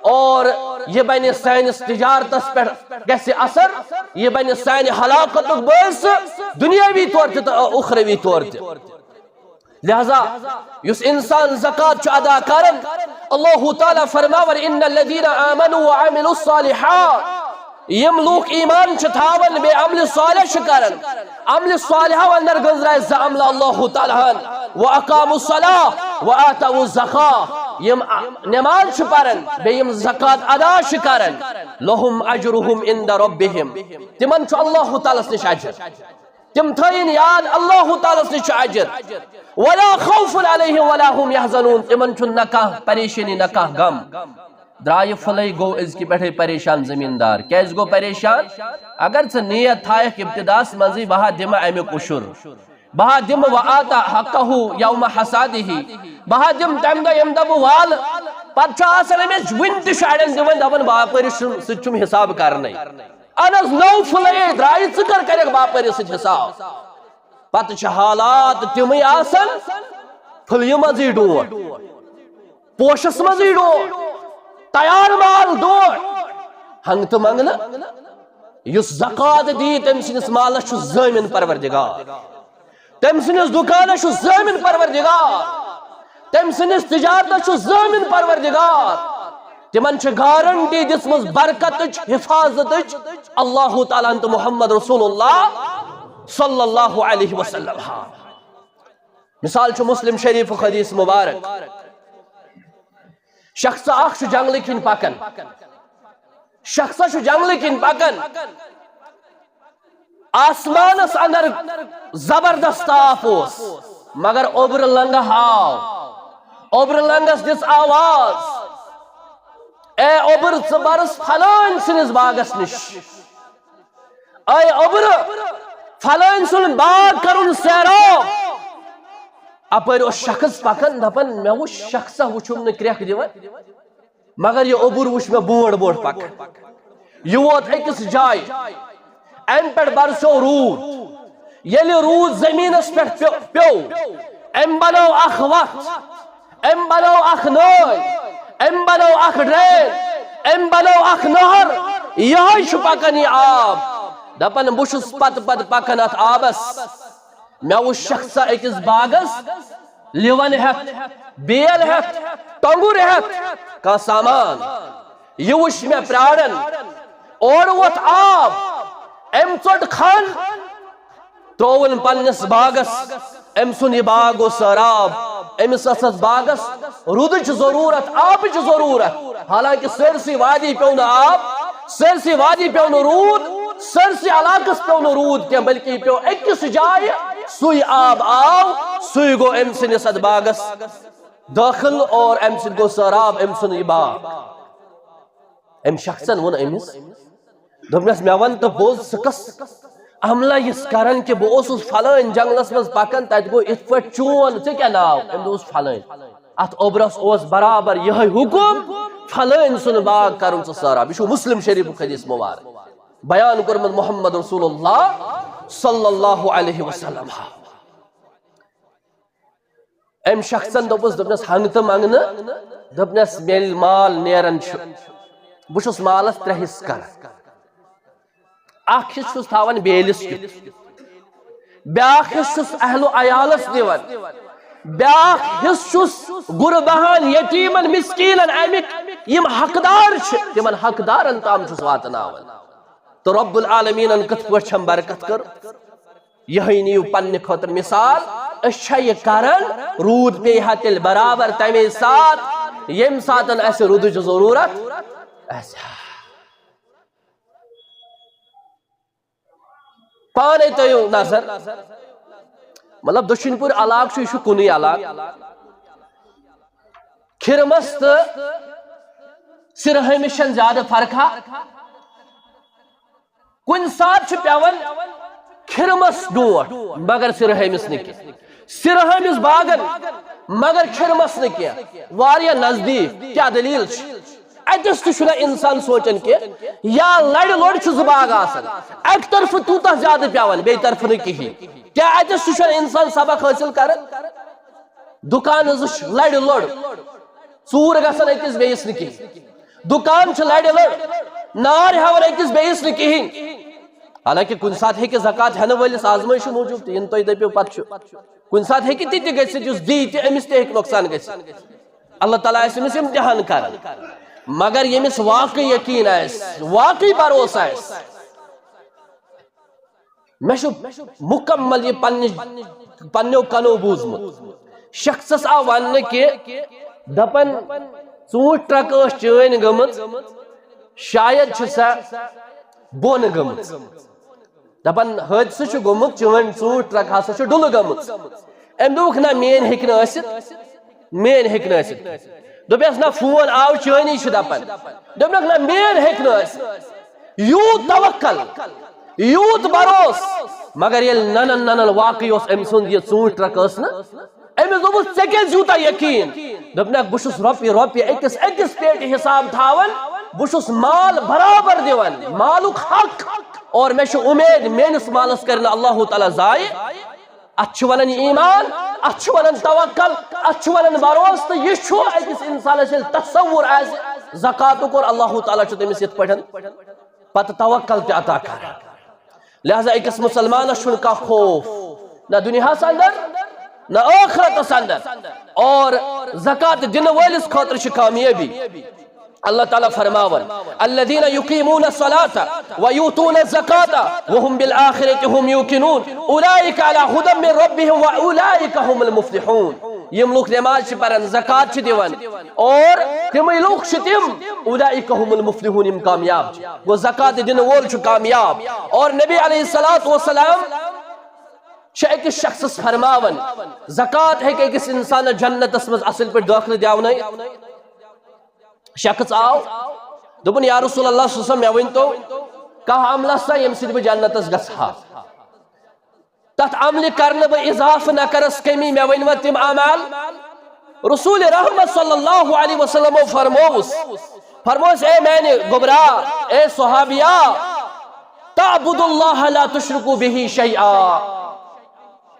Speaker 1: اور یہ بین سائنس تجارت اس پر کیسے اثر یہ بین سائن ہلاکت باعث دنیاوی طور تے اخروی طور تے لہذا یس انسان زکات چ ادا کرن اللہ تعالی فرماور ان الذين آمنوا وعملوا الصالحات یم لوگ ایمان چھتاون بے عمل صالح کرن عمل صالح اندر گزرائے ز عمل اللہ تعالی و اقاموا الصلاة و آتوا الزکاة یم نماز پرن بے یم زکات ادا کرن لهم اجرهم عند ربهم تمن چھ اللہ تعالی نش اجر تم تھین یاد اللہ تعالی نش اجر ولا خوف علیہم ولا هم يحزنون تمن چھ نہ پریشانی نہ غم درائے فلئی گو از کی بیٹھے پریشان زمیندار کیس گو پریشان اگر سے نیت تھائے کہ ابتداس مزی بہا دم امی کشر بہا دم وآتا حقہو یوم حسادہی بہا دم تیم دا یمدب وال پرچا آسر میں جوینت شاڑن دیون دبن باپر سچم حساب کرنے انز نو فلئی درائے ذکر کرے باپر سچ حساب پتچ حالات تیمی آسن فلی مزی ڈور پوشس مزی ڈور تیار مال دور ہنگ تو منگنا یس زکات دی تم سنس مالس چھ زمین پروردگار تم سنس دکانس چھ زمین پروردگار تم سنس تجارت چھ زمین پروردگار تمن چھ گارنٹی دسمز برکت حفاظت اللہ تعالیٰ انت محمد رسول اللہ صلی اللہ علیہ وسلم مثال چھ مسلم شریف حدیث مبارک شخص اخ جنگل کن پکن شخص جنگل کن پکن آسمانس اندر زبردست تاپ مگر اوبر لنگ ہاو اوبر لنگس دس آواز اے اوبر برس فلان سنس باغس نش اے اوبر فلان سن باغ کرن سیراب اپر اس شخص پکن دپن میں وہ شخص وچھم نے کریک دیوان مگر یہ عبور وچھ میں بوڑ بوڑ پکن یہ ووت ایکس جائے ام پر برسو رود یلی رود زمین اس پر پیو ام بنو اخ وقت ام بنو اخ نوی ام بنو اخ ڈرین ام بنو اخ نہر یہ شپکن آب دپن بشس پت پت پکن ات آبس میں وہ شخص ایکس باغس لیون ہت بیل ہت ٹنگر ہت کا سامان یہ وش میں پرارن اور وت آب ام ژٹ کھن ترون پنس باغس ام سن یہ باغ و سراب امس اس باغس رودچ ضرورت آبچ ضرورت حالانکہ سرسی وادی پیون آب سرسی وادی پیون رود سرسی علاقس پیون رود کیا بلکہ پیو ایکس جائے سوئی آب آو سوئی گو ام سن صد باغس داخل اور ام سن گو سراب ام سن باغ ام شخصن ون امس دبنس میں ون تو بوز سکس عملہ اس کرن کہ بو اس فلان جنگلس مز پکن تت گو ات پٹ چون ژے کیا ناو ام دوس فلان ات اوبرس اوس برابر یہ حکم فلان سن باغ کرن ژ سراب یہ مسلم شریف حدیث مبارک بیان کرمت محمد رسول اللہ صلی اللہ علیہ وسلم ام شخصن دپس دپنس ہنگ تو منگن دپنس میل مال نیرن بس مالس ترے حص کر اخ حص تھاون بیلس کیت بیاکھ حص اہل و عیالس دیون بیاکھ حص غربہن یتیمن مسکینن امک یم حقدار تمن حقدارن تام چھس واتناون تو رب العالمین کت پہ برکت کر یہ نیو پنہ خاطر مثال اچھا یہ کرن رود پہ تیل برابر تمے ساتھ یم ساتن ایسے رود ضرورت ایسا پانے تو نظر مطلب دشن پور علاقہ یہ کنی علاقہ کھرمس تو سرہمشن زیادہ فرقہ کن سات پیون کھرمس ڈوٹ مگر سرہمس نکی سرہمس باغن مگر کھرمس نکی واریا نزدیک کیا دلیل اتس تہ انسان سوچان کہ یا لڑ لڑ باغ آسان اک طرف توتہ زیادہ پیوان بی طرف نہ کہین کیا اتس تہ انسان سبق حاصل کران دکان لڑ لڑ ژور گژھان أکِس بیٚیِس نہٕ کہین دکان لڑ لڑ نار ہیوان أکِس بیٚیِس نہٕ کہین حالانکہ کن سات ہیکہ زکات ہینہ ولس آزمائش موجود ین تُہۍ دٔپِو پتہٕ چھُ کن سات ہیکہ تہِ تہِ گژھِتھ یُس دی تہِ أمِس تہِ ہیکہ نۄقصان گژھِتھ اللہ تعالیٰ آسہِ أمِس امتحان کران مگر ییٚمِس واقعی یقین آسہِ واقعی بھروسہ آسہِ مےٚ چھُ مکمل یہ پننیو کنو بوٗزمُت شخصس آو وننہٕ کہ دپن ژوٗنٛٹھ ٹرک ٲس چٲنۍ گٔمٕژ شاید چھِ سۄ بۄن گٔمٕژ دپن حٲدثہٕ چھُ گوٚمُت چٲنۍ ژوٗنٛٹھ ٹرک ہسا چھِ ڈُلہٕ گٔمٕژ أمۍ دوٚپُکھ نہ میٲنۍ ہیٚکہِ نہٕ ٲسِتھ میٲنۍ ہیٚکہِ نہٕ ٲسِتھ دوٚپیس نہ فون آو چٲنی چھُ دپان دوٚپنکھ نہ میٲنۍ ہیٚکہِ نہٕ ٲسِتھ یوٗت توکل یوٗت بروس مگر ییٚلہِ ننن ننن واقعی اوس أمۍ سُنٛد یہِ ژوٗنٛٹھ ٹرک ٲس نہٕ أمِس دوٚپُس ژےٚ کیازِ یوٗتاہ یقیٖن دوٚپنکھ بہٕ چھُس رۄپیہِ أکِس أکِس پیٹہِ حساب تھاوان بہٕ چھُس مال برابر دِوان مالُک حق اور مےٚ چھِ اُمید میٲنِس مالس کرِ نہٕ اللہ تعالیٰ ضایہِ اتھ چھُ ونان ایمان اتھ چھُ ونان توکل اتھ چھُ ونان بروس تہٕ یہِ چھُ أکِس انسانس ییٚلہِ تصور آسہِ زکاتُک اور اللہ تعالیٰ چھُ تٔمِس یِتھ پٲٹھۍ پتہٕ توکل تہِ عطا کران لہذا أکِس مسلمانس چھُنہٕ کانٛہہ خوف نہ دُنیاہس اندر نہ ٲخرتس اندر اور زکات دِنہٕ وٲلِس خٲطرٕ چھِ کامیٲبی اللہ تعالیٰ فرماون الذین یقیمون الصلاة ویؤتون الزکاة وهم بالآخرة هم یوقنون اولئک علی ھدی من ربهم واولئک هم المفلحون یم لوگ نماز چھ پران زکات چھ دیوان اور تمے لوگ چھ تم اولئک هم المفلحون یم کامیاب وہ زکات دِنہٕ وول چھ کامیاب اور نبی علیہ الصلوۃ والسلام چھ أکِس شخصس فرماون زکات ہیکہ أکِس انسان جنتس مز اصل پہ داخلہ دیاونٲیِتھ شخص آو دوٚپُن یا رسول اللہ صلی اللہ علیہ وسلم مےٚ ؤنۍتو کانٛہہ عملہ سا ییٚمہِ سۭتۍ بہٕ جنتس گژھٕ ہا تتھ عملہِ کرنہٕ بہٕ اضافہٕ نہ کرس کمی مےٚ ؤنۍوا تِم اعمال رسول رحمت صلی اللہ علیہ وسلم فرموس اے میانہِ گوبرا اے صحابیہ تعبد اللہ لا تشرکو بہ شیئا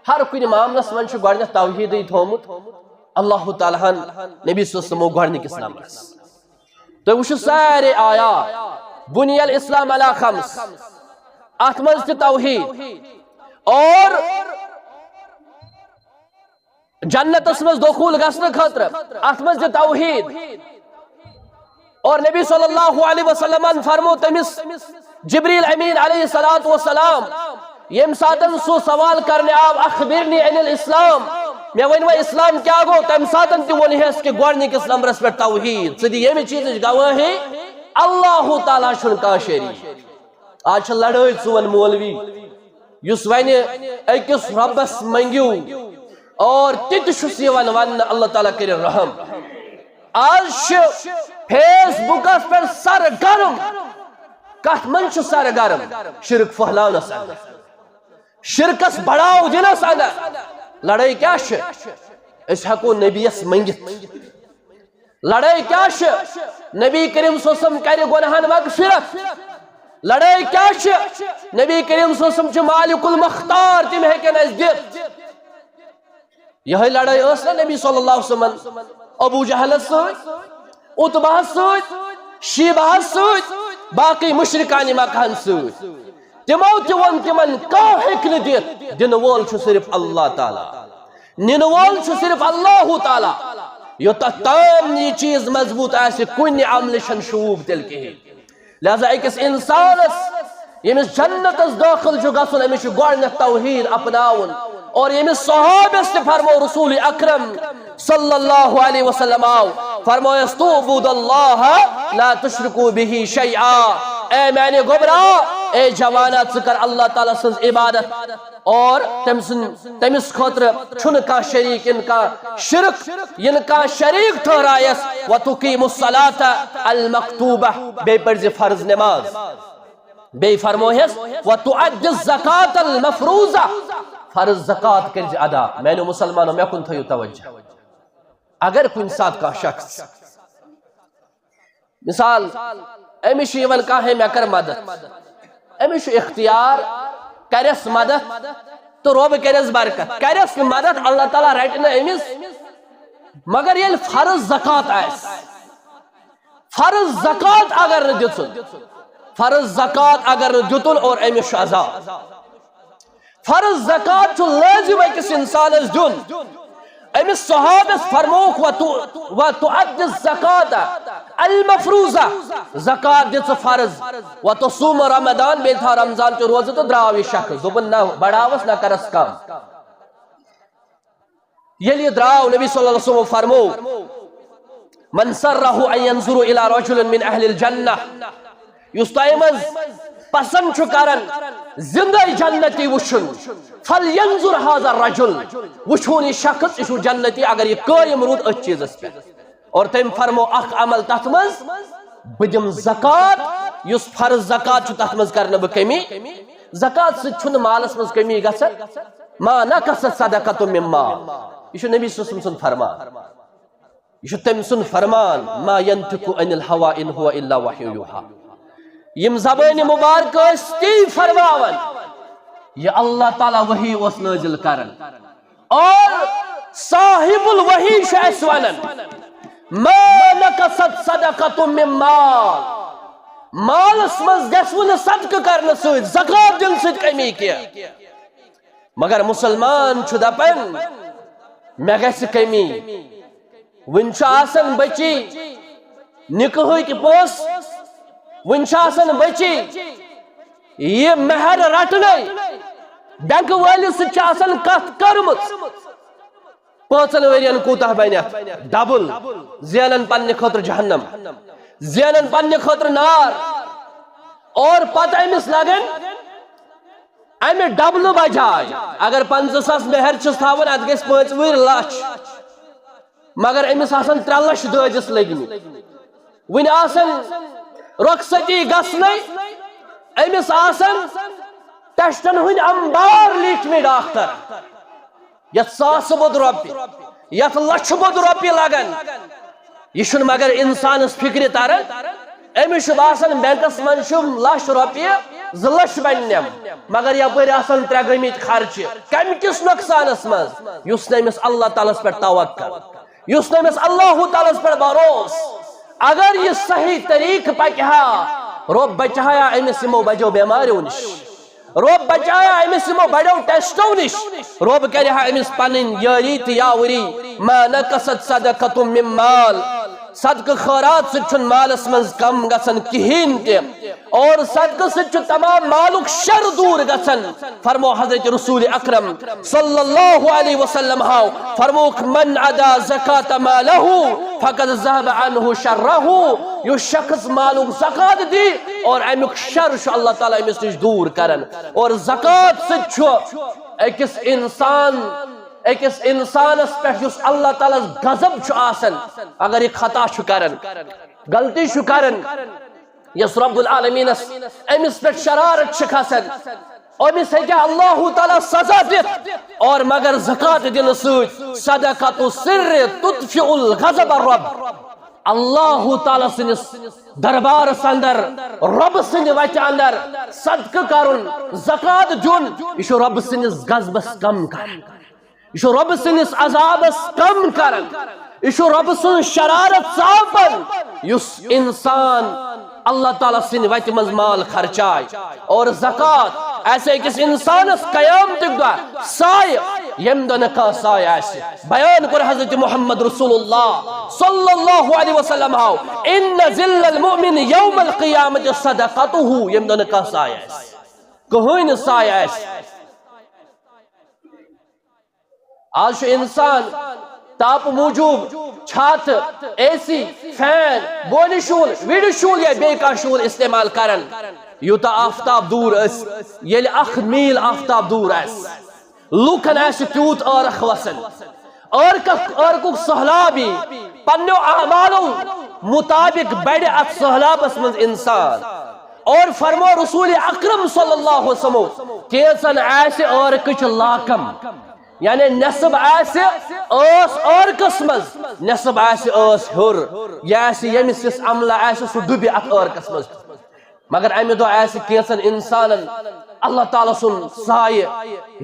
Speaker 1: ہر کُنہِ معاملس منٛز چھُ گۄڈنٮ۪تھ توحیٖدٕے تھوٚومُت اللہ تعالیٰ ہن نبی صلی اللہ علیہ وسلم گۄڈنِکِس نمبرس تُہۍ وٕچھِو سارے آیات بُنی الاسلام علی خمس اتھ منٛز تہِ توحیٖد اور جنتس منٛز دخوٗل گژھنہٕ خٲطرٕ اتھ منٛز تہِ توحیٖد اور نبی صلی اللہ علیہ وسلم فرمو تٔمِس جبریل امین علیہ الصلوۃ والسلام ییٚمہِ ساتن سُہ سوال کرنہِ آو اخبرنی عن الاسلام مےٚ ؤنۍوا اسلام کیٛاہ گوٚو تمہِ ساتن تہِ ووٚنہس کہِ گۄڈنِکِس نمبرس پٮ۪ٹھ توحیٖد ژٕ دِ ییٚمہِ چیٖزٕچ گوٲہی اللہ تعالیٰ چھُنہٕ کانٛہہ شریٖک آز چھِ لڑٲے ژٕ وَن مولوی یُس وَنہِ أکِس رۄبس منٛگِو اور تہِ تہِ چھُس یِوان وننہٕ اللہ تعالیٰ کٔرِنۍ رحم آز چھِ فیس بُکس پٮ۪ٹھ سر گرم کتھ منٛز چھُ سر گرم شرک پھٔہلاونس اندر شرکس بڑاو دِنس اندر لڑائی کیا چھِ أسۍ ہٮ۪کو نبیس منٛگِتھ لڑائی کیا چھِ نبی کریم صلی اللہ علیہ وسلم کرِ گۄنہن مغفرت لڑائی کیا چھِ نبی کریم صلی اللہ علیہ وسلم چھُ مالک المختار تِم ہیٚکن اَسہِ دِتھ یِہے لڑائی ٲس نا نبی صلی اللہ علیہ وسلم ابو جہلس سۭتۍ عتبہس سۭتۍ شیبہس سۭتۍ باقی مشرکانہِ مکہن سۭتۍ تِمو تہِ ووٚن تِمن کانٛہہ ہیٚکہِ نہٕ دِتھ دِنہٕ وول چھُ صرف اللہ تعالیٰ نِنہٕ وول چھُ صرف اللہ تعالیٰ یوٚتتھ تام یہِ چیٖز مضبوٗط آسہِ کُنہِ عملہِ چھنہٕ شوٗب تیٚلہِ کِہیٖنۍ لہذا أکِس انسانس ییٚمِس جنتس دٲخل چھُ گژھُن أمِس چھُ گۄڈنٮ۪تھ توحیٖد اپناوُن اور ییٚمِس صحابس تہِ فرمو رسول اکرم صلی اللہ علیہ وسلم آو فرمویس تعبد اللہ لا تشرکو بہ شیئا اے میانہِ گوبرا اے جوانا ژٕ کر اللہ تعالیٰ سٕنٛز عبادت اور تٔمِس خٲطرٕ چھُنہٕ کانٛہہ شریٖک یِنہٕ کانٛہہ شرک یِنہٕ کانٛہہ شریٖک ٹھہرایس وتقیٖمُ الصلاۃ المکتوبہ بیٚیہِ پٔرۍ زِ فرض نٮ۪ماز بیٚیہِ فرموہس وتؤدِ الزکاۃ المفروضہ فرض زکات کٔرۍ زِ ادا میانیو مسلمانو مےٚ کُن تھٲیِو توجہ اگر کُنہِ ساتہٕ کانٛہہ شخص مثال امش یوان کانٛہہ مےٚ کر مدد امش اختیار کرس مدد تو رب کرس برکت کرس مدد اللہ تعالیٰ رٹہِ نہٕ أمِس مگر ییٚلہِ فرض زکات آسہِ فرض زکات اگر نہٕ دِژُن فرض زکات اگر نہٕ دِتُن اور أمِس چھُ عذاب فرض زکات چھُ لٲزم أکِس اِنسانس دیُن أمِس صحابس فرمووُکھ وَتُؤَدِّ الزَّكَاةَ الْمَفْرُوضَةَ زکات دِ ژٕ فرض وَتَصُومُ رمضان بیٚیہِ تھاو رمضان چہِ روزٕ تہٕ درٛاو یہِ شخص دوٚپُن نہ بڑاوس نہ کرس کم ییٚلہِ یہِ درٛاو نبی صلی اللہ علیہ وسلم فرموو من سرہ ان ينظر الى رجل من اہل الجنہ یُس تۄہہِ منٛز پسند چھُ کران زندے جنتی وٕچھُن فلینظر هذا الرجل وٕچھوُن یہِ شخص یہِ چھُ جنتی اگر یہِ قٲیِم روٗد أتھۍ چیٖزس پٮ۪ٹھ اور تٔمۍ فرمو اکھ عمل تتھ منٛز بہٕ دِمہٕ زکات یُس فرض زکات چھُ تتھ منٛز کرنہٕ بہٕ کمی زکات سۭتۍ چھُنہٕ مالس منٛز کمی گژھان ما نقصت صدقۃ من مال یہ چھُ نبی صلی اللہ علیہ وسلم سُنٛد فرمان یہ چھُ تٔمۍ سُنٛد فرمان ما ينطق عن الهوى ان هو الا وحی یوحیٰ یم زبان مبارک ٲسۍ تی فرماون یہ اللہ تعالیٰ وحی اوس نازل کران اور صاحب الوحی چھُ اَسہِ ونان ما نقصت صدقۃ من مال مالس منٛز گژھوٕ نہٕ صدقہٕ کرنہٕ سۭتۍ زکات دِنہٕ سۭتۍ کمی کینٛہہ مگر مسلمان چھُ دپان مےٚ گژھِ کمی وُنہِ چھُ آسان بچی نکاحٕکۍ پونٛسہٕ وُنہِ چھُ آسان بچی یہِ مہر رٹنے بینک وٲلِس سۭتۍ چھِ آسان کتھ کٔرمٕژ 5 ؤرین کوٗتاہ بنہِ ڈبل زینن پننہِ خٲطرٕ جہنم زینن پننہِ خٲطرٕ نار اور پتہٕ أمِس لگن امہِ ڈبلہٕ بجاے اگر 50,000 مہر چھُس تھاوان اتھ گژھِ 5 لچھ مگر أمِس آسان 3 لچھ دٲجِس لٔگمٕتۍ وُنہِ آسان رۄخصتی گژھنَے أمِس آسان ٹیسٹن ہٕنٛدۍ امبار لیٖکھمٕتۍ ڈاکٹر یتھ ساسہٕ بوٚد رۄپیہِ یتھ لچھٕ بوٚد رۄپیہِ لگان یہِ چھُنہٕ مگر انسانس فکرِ تران أمِس چھُ باسان بینکس منٛز چھُ 1,00,000 رۄپیہِ 2 لچھ بننم مگر یپٲرۍ آسان 3 گٔمٕتۍ خرچہِ کمہِ کِس نۄقصانس منٛز یُس نہٕ أمِس اللہ تعالیٰ ہس پٮ۪ٹھ توکل یُس نہٕ أمِس اللہ تعالیٰ ہس پٮ۪ٹھ بھروسہٕ اگر یہِ صحیح طریقہٕ پکہِ ہا رۄب بچایا أمِس یِمو بجو بٮ۪ماریو نِش رۄب بچایا أمِس یِمو بڑیو ٹیسٹو نِش رۄب کرِ ہا أمِس پنٕنۍ یٲری تہٕ یاوری ما نقصت صدقۃ من مال صدقہ خیرات سۭتۍ چھُنہٕ مالس منٛز کم گژھان کہیٖنۍ تہِ اور صدقہ سۭتۍ چھُ تمام مالُک شر دوٗر گژھان فرمو حضرت رسول اکرم صلی اللہ علیہ وسلم ہاو فرموک من ادا زکات مالہ فقد ذهب عنہ شرہ یُس شخص مالُک زکات دی اور امیُک شر چھُ اللہ تعالیٰ أمِس نِش دوٗر کران اور زکات سۭتۍ چھُ أکِس انسانس پٮ۪ٹھ یُس اللہ تعالیٰ غضب چھُ آسان اگر یہِ خطا چھُ کران غلطی چھُ کران یس رب العالمینس أمِس پٮ۪ٹھ شرارت چھِ کھسان أمِس ہیٚکہِ اللہ تعالیٰ سزا دِتھ اور مگر زکات دِنہٕ سۭتۍ صدقۃ السر تطفئ الغضب الرب اللہ تعالیٰ سٕنٛدِس دربارس اندر رب سٕنٛدِ وتہِ اندر صدقہٕ کرُن زکات دیُن یہِ چھُ رب سٕنٛدِس غضبس کم کران یہ چھُ رب سٕنٛدِس عذابس کم کران یہ چھُ رب سٕنٛز شرارت ژاپان یُس انسان اللہ تعالیٰ سٕنٛدِ وتہِ منٛز مال خرچایہِ اور زکات آسہِ أکِس انسانس قیامتُک دۄہ سایہِ ییٚمہِ دۄہ نہٕ کانٛہہ سایہِ آسہِ بیان کوٚر حضرت محمد رسول اللہ صلی اللہ علیہ وسلم ہاو ان ظل المؤمن یوم القیامت صدقتہ ییٚمہِ دۄہ نہٕ کانٛہہ سایہِ آسہِ کٕہٕنۍ نہٕ سایہِ آسہِ آج چھُ انسان تاپہٕ موٗجوٗب چھاتہٕ اے سی فین بونہِ شوٗل وِڈِ شوٗل یا بیٚیہِ کانٛہہ شوٗل استعمال کران یوٗتاہ آفتاب دوٗر ٲسۍ ییٚلہِ 1 میٖل آفتاب دوٗر آسہِ لوٗکن آسہِ تیوٗت ٲرکھ وسان ٲرکُک سہلاب یی پننیو اعمالو مطابق بڑِ اتھ سہلابس منٛز انسان اور فرمو رسول اکرم صلی اللہ علیہ وسلم کینٛژن آسہِ ٲرکٕچ لاکم یعنی نصب آس اور قسمز نصب آس ہر یہ آس یمس یس عملہ آس سہ ڈبہ ات اور قسمز مگر امہ دہ آس کینژن انسانن اللہ تعالیٰ سن سایہ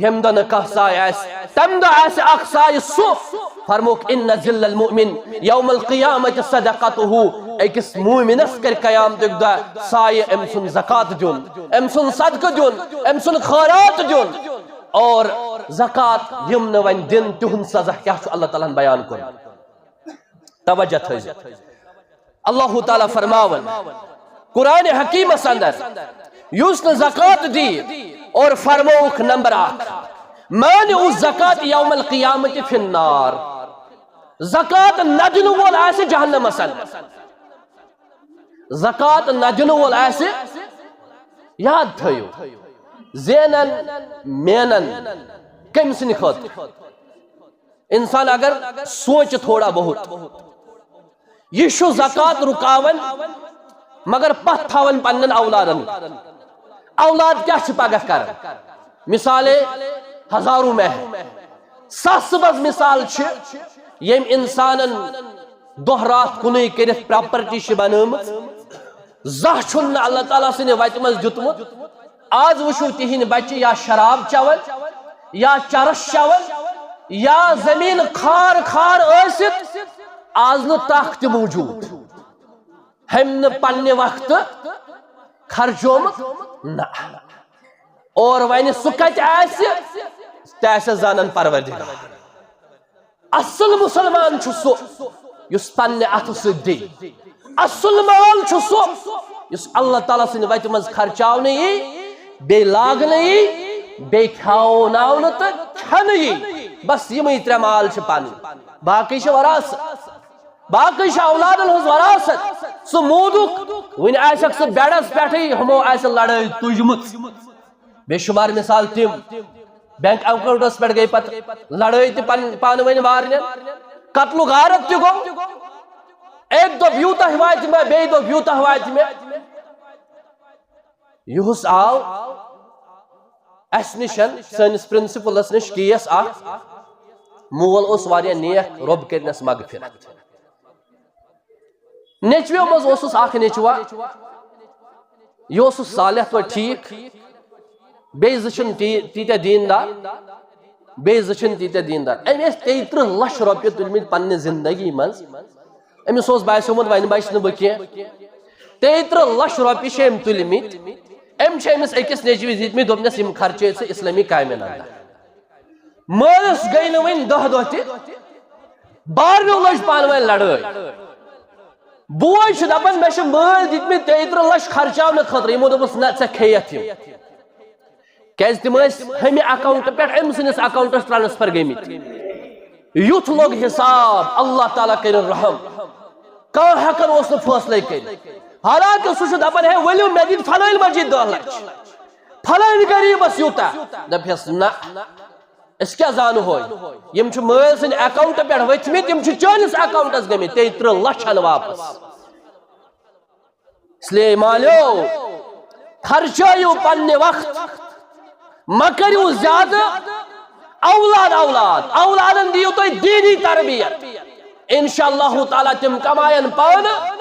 Speaker 1: یم دہ نہ کانٛہہ سایہ آس تم دہ آس اخ سایہ سہ فرموک ان ذل المؤمن یوم القیامت صدقتہ اکس مومنس کر قیامتک دہ سایہ ام سن زکات دیون ام سن صدقہ دیون ام سن خیرات دیون اور زکات یم نہ ون دن تہند سزا کیا اللہ تعالیٰ بیان کر توجہ تھز اللہ تعالیٰ فرماون قرآن حکیمس اندر یس نہ زکات دی اور فرموک نمبر 8 مانع الزکات یوم القیامت فی النار زکات نہ دن وول آسہ جہنمس اندر زکات نہ دن وول آسہ یاد تھیو زینن مینن کم سن خط انسان اگر سوچ تھوڑا بہت یہ شو زکات رکاون مگر پتھ تھاون پنن اولادن اولاد کیا پگہ کر مثال ہزاروں میں ساس بز مثال یم انسانن دہ رات کن کرت پراپرٹی بنم زہ چھن اللہ تعالیٰ سن وتہ مز دیتمت آز وچھو تہند بچہ یا شراب چون یا چرس چون یا زمین کھار کھار ٲسِتھ آز نہ طاقت موجود ہم نہ پنہ وقت خرچومت نہ اور ون سہ کت آس زانن پروردگار اصل مسلمان سہ یس پنہ اتھ سۭتۍ دی اصل مال سہ یس اللہ تعالیٰ سٕنٛدِ وتہِ منٛز خرچاونہٕ یی بے لاگنہ یی بے کھاوناونہ تو کھنہ یی بس یمے ترے مال پن باقی وراثت باقی اولادن ہز وراثت سہ مودک ون آسک سہ بیڑس پہ ہمو آس لڑائی تجمت بے شمار مثال تم بینک اکاؤنٹس پہ گئی پتہ لڑائی تہ پان ون وارن قتل و غارت تہ گو ایک دہ یوتہ وات میں بی دہ یوتہ وات میں یہس آو اس نشن سنس پرنسپلس نش کیس اخ مول اس واریاہ نیک رب کرنس مغفرت نیچویو مز اوسس اخ نیچوا یہ اوسس صالح تو ٹھیک بی زچن تیتہ دیندار بی زچن تیتہ دیندار امس 33 لچھ رۄپیہِ تُلمٕتۍ پننہِ زندگی منٛز امس اوس باسیومُت وۄنۍ بچہِ نہٕ بہٕ کینٛہہ 33 لچھ رۄپیہِ چھِ أمۍ تُلمٕتۍ أمۍ چھِ أمِس أکِس نیچوِس دِتمٕتۍ دوٚپنس یِم خرچٲے ژٕ اسلٲمی کامٮ۪ن اندر مٲلِس گٔے نہٕ وۄنۍ 10 دۄہ تہِ بارنیو لٔج پانہٕ ؤنۍ لڑٲے بوے چھُ دپان مےٚ چھِ مٲلۍ دِتمٕتۍ 33 لچھ خرچاونہٕ خٲطرٕ یِمو دوٚپُس نہ ژےٚ کھیٚیَتھ یِم کیازِ تِم ٲسۍ ہمہِ اکاؤنٹہٕ پٮ۪ٹھ أمۍ سٕنٛدِس اکاؤنٹس ٹرانسفر گٔمٕتۍ یُتھ لوٚگ حساب اللہ تعالیٰ کٔرِن رحم کانٛہہ ہٮ۪کان اوس نہٕ فٲصلے کٔرِتھ حالانکہ سہ دپان ہے ؤلِو مےٚ دِتۍ فلٲنۍ بچی 10 لچھ فلٲنۍ غریٖبس یوٗتاہ دپٮ۪س نہ أسۍ کیٛاہ زانو ہوے یِم چھِ مٲلۍ سٕنٛدِ اکاؤنٹہٕ پٮ۪ٹھ ؤتھمٕتۍ یِم چھِ چٲنِس اکاؤنٹس گٔمٕتۍ 33 لچھن واپس اسلیے مالیو خرچٲیِو پننہِ وقت مہ کٔرِو زیادٕ اولاد اولادن دِیِو تُہۍ دیٖنی تربیت انشاءاللہ تعالیٰ تِم کماین پانہٕ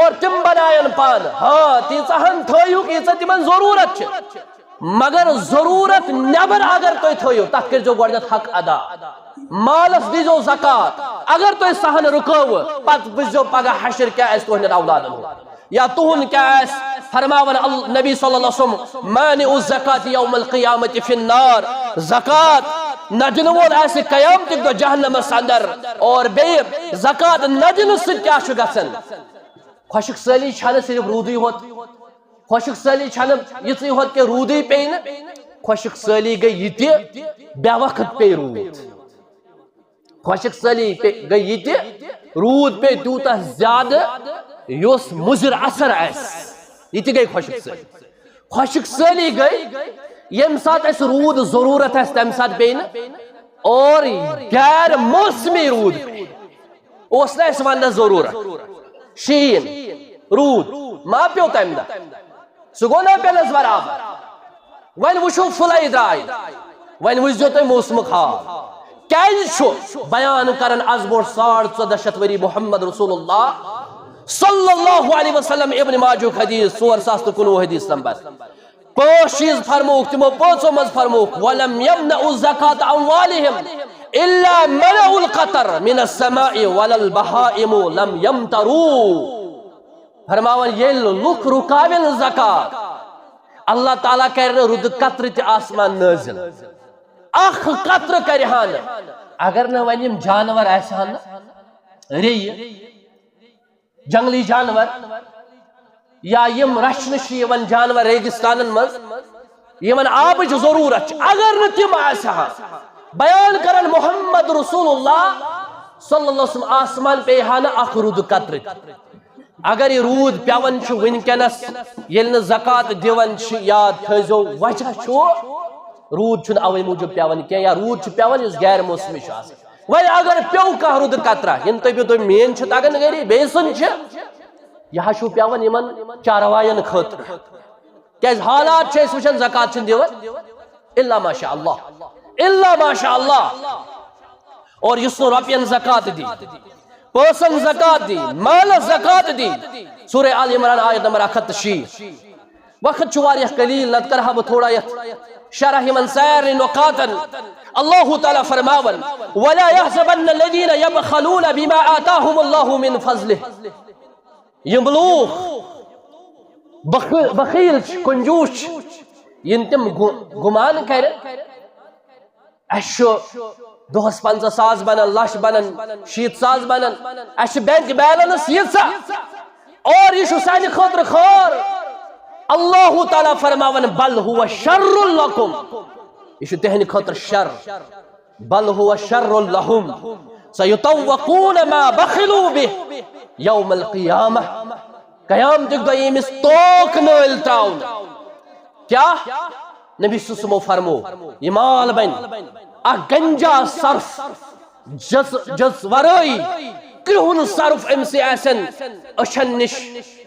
Speaker 1: اور تم بنائن پان ہاں تیژہن تھٲیِو ییٖژاہ تِمن ضروٗرت چھِ مگر ضروٗرت نٮ۪بر اگر تُہۍ تھٲیِو تتھ کٔرۍزیو گۄڈنٮ۪تھ حق ادا مالس دیٖزیو زکات اگر تُہۍ سہن رُکٲوٕ پتہٕ وٕچھزیو پگاہ حشر کیٛاہ آسہِ تُہنٛدٮ۪ن اولادن ہُنٛد یا تُہُنٛد کیٛاہ آسہِ فرماون نبی صلی اللہ علیہ وسلم مانع الزکات یوم القیامت فی النار زکات نہ دِنہٕ وول آسہِ قیامتٕکۍ دۄہ جہنمس اندر اور بیٚیہِ زکات نہ دِنہٕ سۭتۍ کیٛاہ چھُ گژھان خۄشک سٲلی چھنہٕ صرف روٗدٕے ہوت خۄشک سٲلی چھنہٕ یِژٕے ہوت کہِ روٗدٕے پیٚیہِ نہٕ خۄشک سٲلی گٔے یہِ تہِ بے وقت پیٚیہِ روٗد خۄشک سٲلی گٔے یہِ تہِ روٗد پیٚیہِ تیوٗتاہ زیادٕ یُس مُضِر اثر آسہِ یہ تہِ گٔے خۄشک سٲلی گٔے ییٚمہِ ساتہٕ اَسہِ روٗد ضروٗرت آسہِ تَمہِ ساتہٕ پیٚیہِ نہٕ اور غیر موسمی روٗد اوس نہٕ اَسہِ وننس ضروٗرت شیٖن روٗد ما پیوٚو تَمہِ دۄہ سُہ گوٚو نا پیٚنس برابر وۄنۍ وٕچھو پھٕلے درٛاے ون وزو تھی موسمک حال کیازِ بیان کرن از بوڑ 1400 وری محمد رسول اللہ صلی اللہ علیہ وسلم ابن ماجہ حدیث 4019 حدیث نمبر 5 چیز فرموک تمو پانچوں مز فرموک ولم یمنعوا زکاة اموالهم الا منعوا القطر من السماء ولا البہائم لم یمطروا فرماون یہ لوک رکاون زکات اللہ تعالیٰ کرن رود قطر تی آسمان نازل اخ قطر کرہان اگر نہ ونیم جانور ایسان ری جنگلی جانور یا یم رچنش یمن جانور ریگستانن مز یمن آبچ ضرورت اگر نہ تم ایسان بیان کرن محمد رسول اللہ صلی اللہ علیہ وسلم آسمان پہ ہانا اخ رود قطر اگر یہ رود پیون چھ ونکنس یل زکات دیون چھ یاد تھزو وجہ چھو رود چھن اوے موجب پیون کی یا رود چھ پیون اس غیر موسمی شاس ولی اگر پیو کا رود قطرہ ین تو مین چھ تگن گری بیسن چھ یہ چھو پیون یمن چاروائن خاطر کیاز حالات چھ اس وچن زکات چھن دیون الا ماشاء اللہ اور یس نو رپین زکات دی پرسن زکات دی مال زکات دی سورہ آل عمران آیت نمبر 61 وقت چواریہ قلیل نت کرہا وہ تھوڑا یت شرح من سیر نقاتا اللہ تعالی فرماون ولا يحسبن الذين يبخلون بما آتاهم الله من فضله يملوخ بخیل کنجوش ینتم گمان کر اشو دہس 50 ساس بنن لچھ بنن 60 ساس بنن اس بینک بیلنس یہ اور یہ سانہ خاطر خور اللہ تعالی فرماون بل هو شر لکم یہ تہن خاطر شر بل هو شر لهم سيطوقون ما بخلوا به يوم القیامہ قیامت دہ یمس توک نل تراؤن کیا نبی صلی اللہ علیہ وسلم فرمو یہ مال بن گنجا صرف جز ورائی کرہن صرف ام سے ایسن اچھن نش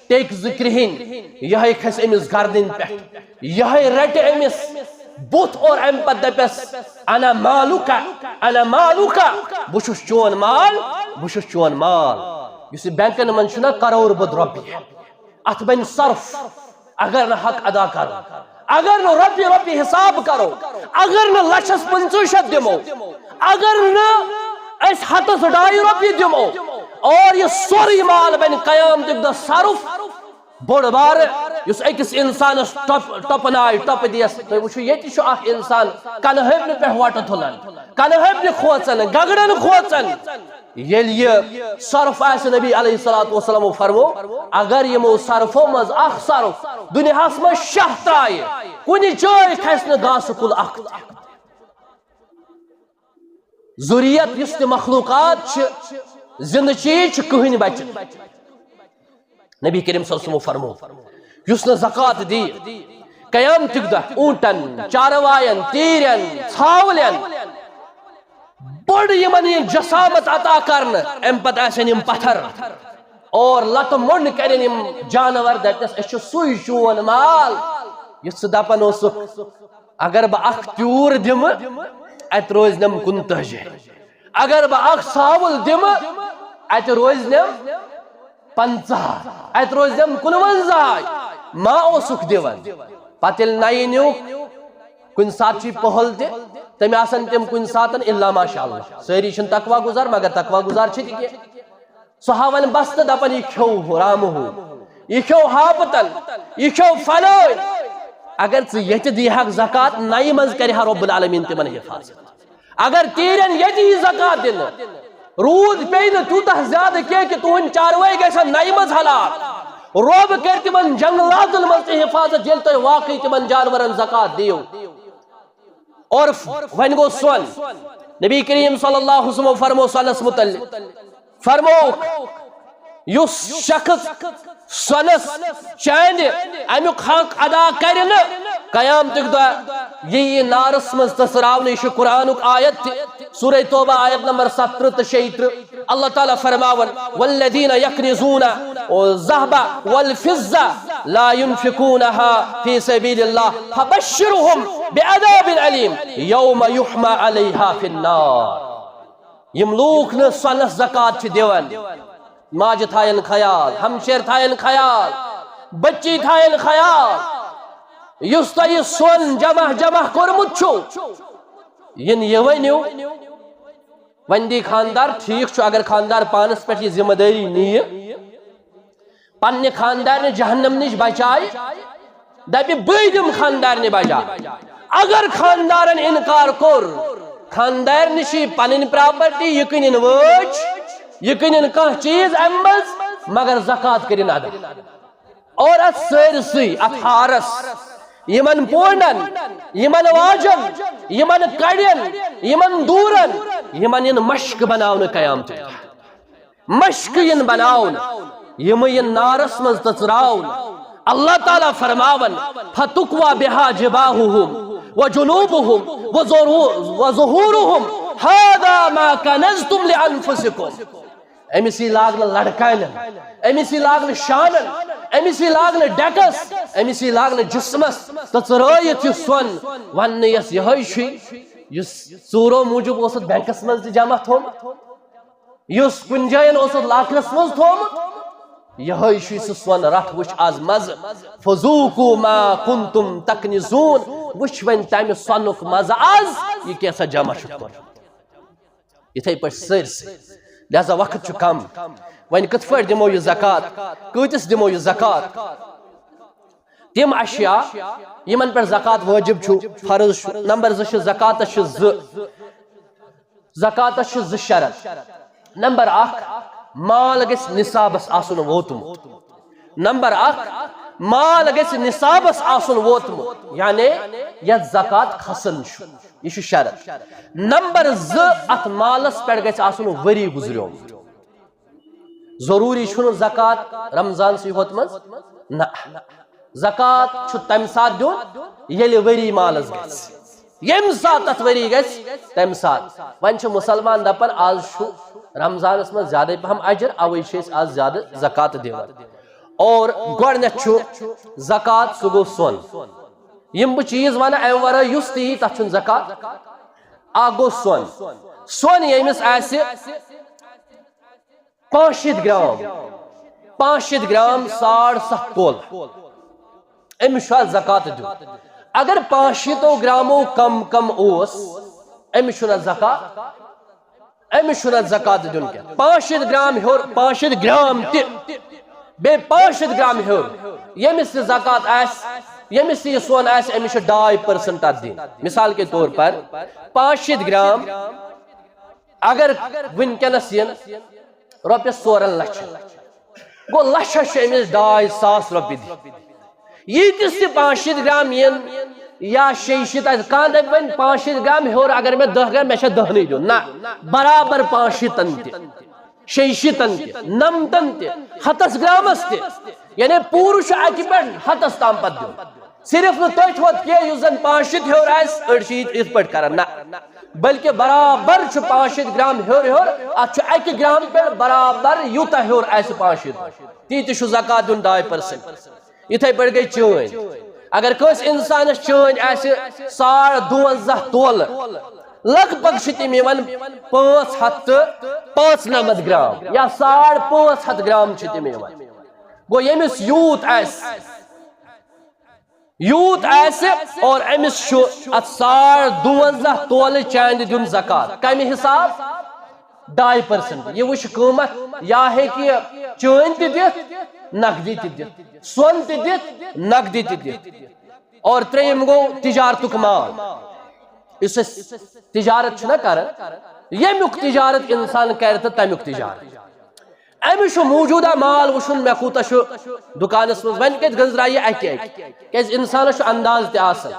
Speaker 1: ٹیک ذکرہن یہ کھس امس گردن پہ یہ رٹ امس بوت اور ام پت دپس انا مالوکا بشش چون مال یس بینکن من چھنا کروڑ بد رۄپیہِ ات بن صرف اگر نہ حق ادا کرو اگر نہ رۄپیہِ حساب کرو اگر نہ لچھس 500 دمو اگر نہ اس ہتس 2.5 رۄپیہِ دمو اور یہ سوری مال بن قیامتک دہ صرف بوڑ بار اس اکس انسانس ٹپن آئی ٹپ دیس تھی وچھو یہ چھو اخ انسان کن ہبن پہ وٹ تھلن کن ہبن کھوچن گگڑن کھوچن یل یہ صرف آس نبی علیہ السلام فرمو اگر یمو صرفو مز اخ صرف دنیا میں شہ ترائے کنی جائے کھسن گاس کل اخ ذریت یس مخلوقات زند چیز کہین بچن نبی کریم صلی اللہ علیہ وسلم فرمو یس زکات دی قیامتک دہ اونٹن چاروائن تیرن ژھاولن بڑ یمن جسامت عطا کرن ام پتہ آسن یم پتھر اور لت منڈ کرن یم جانور دپس اس سوئی چون مال یس دپن اوس اگر بہ اخ تیور دم ات روز نم 29 اگر بہ اخ ژھاول دم ات روز نم 50 ات روز نم 51 ما اوسک دیون پتل نئی نیو کن سات چی پہل دے تم آسن تم کن ساتن الا ماشاءاللہ ساری چھن تقوی گزار مگر تقوی گزار چھتی کے صحاون بست دپن یہ کھو رام ہو یہ کھو ہاپتن یہ کھو فلوئی اگر یہ دی حق زکاة نئی منز کری رب العالمین تمن حفاظت اگر تیرن یہ دی زکاة دن رود پین توتہ زیادہ کیا کہ تو ان چاروائی گیسا نئی منز حالات رب کر تمن جنگلات المنز حفاظت جلتا ہے واقعی تمن جانورن زکاة دیو اور ون گو سون نبی کریم صلی اللہ علیہ وسلم فرمو سنس متعلق فرمو یس شخص سنس چاند امیک حق ادا کرن قیامتک دہ یہ نارس مز تصراون یہ قرآن آیت سورہ توبہ آیت نمبر 17 تا 76 اللہ تعالیٰ فرماون والذین یکنزون الذهب والفضة لا ينفقونها في سبيل الله فبشرهم بعذاب أليم يوم يحمى عليها في النار. یم لوک نہ سونس زکات دیوان ماجہ تھائن خیال ہمشیر تھائن خیال بچی تھائن خیال یس تہ سون جمع کورمت چھو ین یہ ونیو ون دی خاندار ٹھیک چھو اگر خاندار پانس پہ یہ ذمہ داری نیے پنہ خاندار نے جہنم نش بچائے دپہ بم خاندار نے بچا اگر خاندارن انکار کور خاندار نشی پنن پراپرٹی یہ کنن وچ یہ کنن کان چیز امز مگر زکات کرن ادا اور ات سرسی ات ہارس یمن پونڈن یمن واجن یمن کڑین یمن دورن یمن ین مشک بناون قیامت مشک ین بناون یم ین نارس مز تچراون اللہ تعالی فرماون فتقوا بها جباههم وجنوبهم وظهورهم هذا ما كنزتم لانفسكم امسی لاگن لڑکان امسی لاگن شانن امسی لاگن ڈیکس امسی لاگن جسمس تچرائیت یہ سون ون یس یہ ژورو موجود اوسط بینکس مز جمع تھومت اس کن جائن اوسط لاکرس مز تھومت یہ سون رٹ وچ آز مز فذوقوا ما کنتم تکنزون وچ ون تمہ سونک مز آز یہ کیسا جمع اتھے پہ سرس لہذا وقت کم ون کت پہ دمو یہ زکات کتس دمو یہ زکات تم اشیاء یمن پر زکات واجب چھو فرض نمبر زٕ زکاتس زٕ شرط نمبر اخ مال گژھِ نصابس آسُن ووتمُت نمبر اخ مال گژھِ نصابس آسُن ووتمُت یعنی یتھ زکات کھسن چھُ یہ چھُ شرط نمبر زٕ اتھ مالس پٮ۪ٹھ گژھِ آسُن ؤری گُزریومُت ضروری چھُنہٕ زکات رمضانسٕے ہوت منٛز نہ زکات چھُ تمہِ ساتہٕ دیُن ییٚلہِ ؤری مالس گژھِ یم سات تت وری گژھِ تمہِ ساتہٕ وۄنۍ چھِ مُسلمان دپان آز چھُ رمضانس من زیادہ پہم اجر اوے آج زیادہ زکات دیوان اور گۄڈنیتھ چھُ زکات سُہ گوٚو سۄن یم بہٕ چیٖز ونہٕ امہِ ورٲے یُس تہِ یی تتھ چھُنہٕ زکات اکھ گوٚو سۄن سۄن ییٚمِس آسہِ 500 گرام 500 گرام 7.5 تولہٕ أمِس چھُ اَتھ زکات دیُن اگر 500 گرامو کم اوس أمِس چھُنہٕ زکات امس چھُنہٕ زکات دیُن کینٛہہ 500 گرام ہیوٚر 500 گرام تہِ بیٚیہِ 500 گرام ہیوٚر ییٚمِس تہِ زکات آسہِ ییٚمِس تہِ یہِ سۄن آسہِ أمِس چھُ 2% اتھ دِنۍ مثال کے طور پر 500 گرام اگر وٕنکٮ۪نس ین رۄپیس 4 لچھن گوٚو لچھس چھُ أمِس 2,500 رۄپیہِ دِنۍ ییٖتِس تہِ 500 گرام ین یا 600 آسہِ کانٛہہ دپہِ وۄنۍ 500 گرام ہیوٚر اگر مےٚ 10 گرام مےٚ چھا 10 دیُن نہ برابر 500 تہِ 600 تہِ 90 تہِ 100 گرامس تہِ یعنی پوٗرٕ چھُ اکہِ پٮ۪ٹھ 100 تام پتہٕ دیُن صرف نہٕ تٔتھۍ ہوت کینٛہہ یُس زن 500 ہیوٚر آسہِ أڑۍ چھِ یِتھ پٲٹھۍ کران نہ بلکہِ برابر چھُ 500 گرام ہیوٚر اتھ چھُ اکہِ گرام پٮ۪ٹھ برابر یوٗتاہ ہیوٚر آسہِ 500 تی تہِ چھُ زکات دیُن 2% یِتھے پٲٹھۍ گٔے چٲنۍ اگر کٲنٛسہِ اِنسانس چٲنۍ آسہِ 52 تولہٕ لگ بگ چھِ تِم یِوان 595 گرام یا 550 گرام چھِ تِم یِوان گوٚو ییٚمِس یوٗت آسہِ اور أمِس چھُ اتھ 52 تولہٕ چاندِ دیُن زکات کمہِ حساب 2% یہِ وٕچھ قۭمتھ یا ہیٚکہِ چٲنۍ تہِ دِتھ نقدی تہِ دِتھ سۄن تہِ دِتھ نقدی تہِ دِتھ اور ترٛیٚیِم گوٚو تجارتُک مال یُس أسۍ تجارت چھُنہ کران ییٚمیُک تجارت انسان کرِ تہٕ تمیُک تجارت أمِس چھُ موٗجوٗدہ مال وٕچھُن مےٚ کوٗتاہ چھُ دُکانس منٛز وۄنۍ کتہِ گٔنٛزرایہِ یہِ اکہِ کیازِ انسانس چھُ انداز تہِ آسان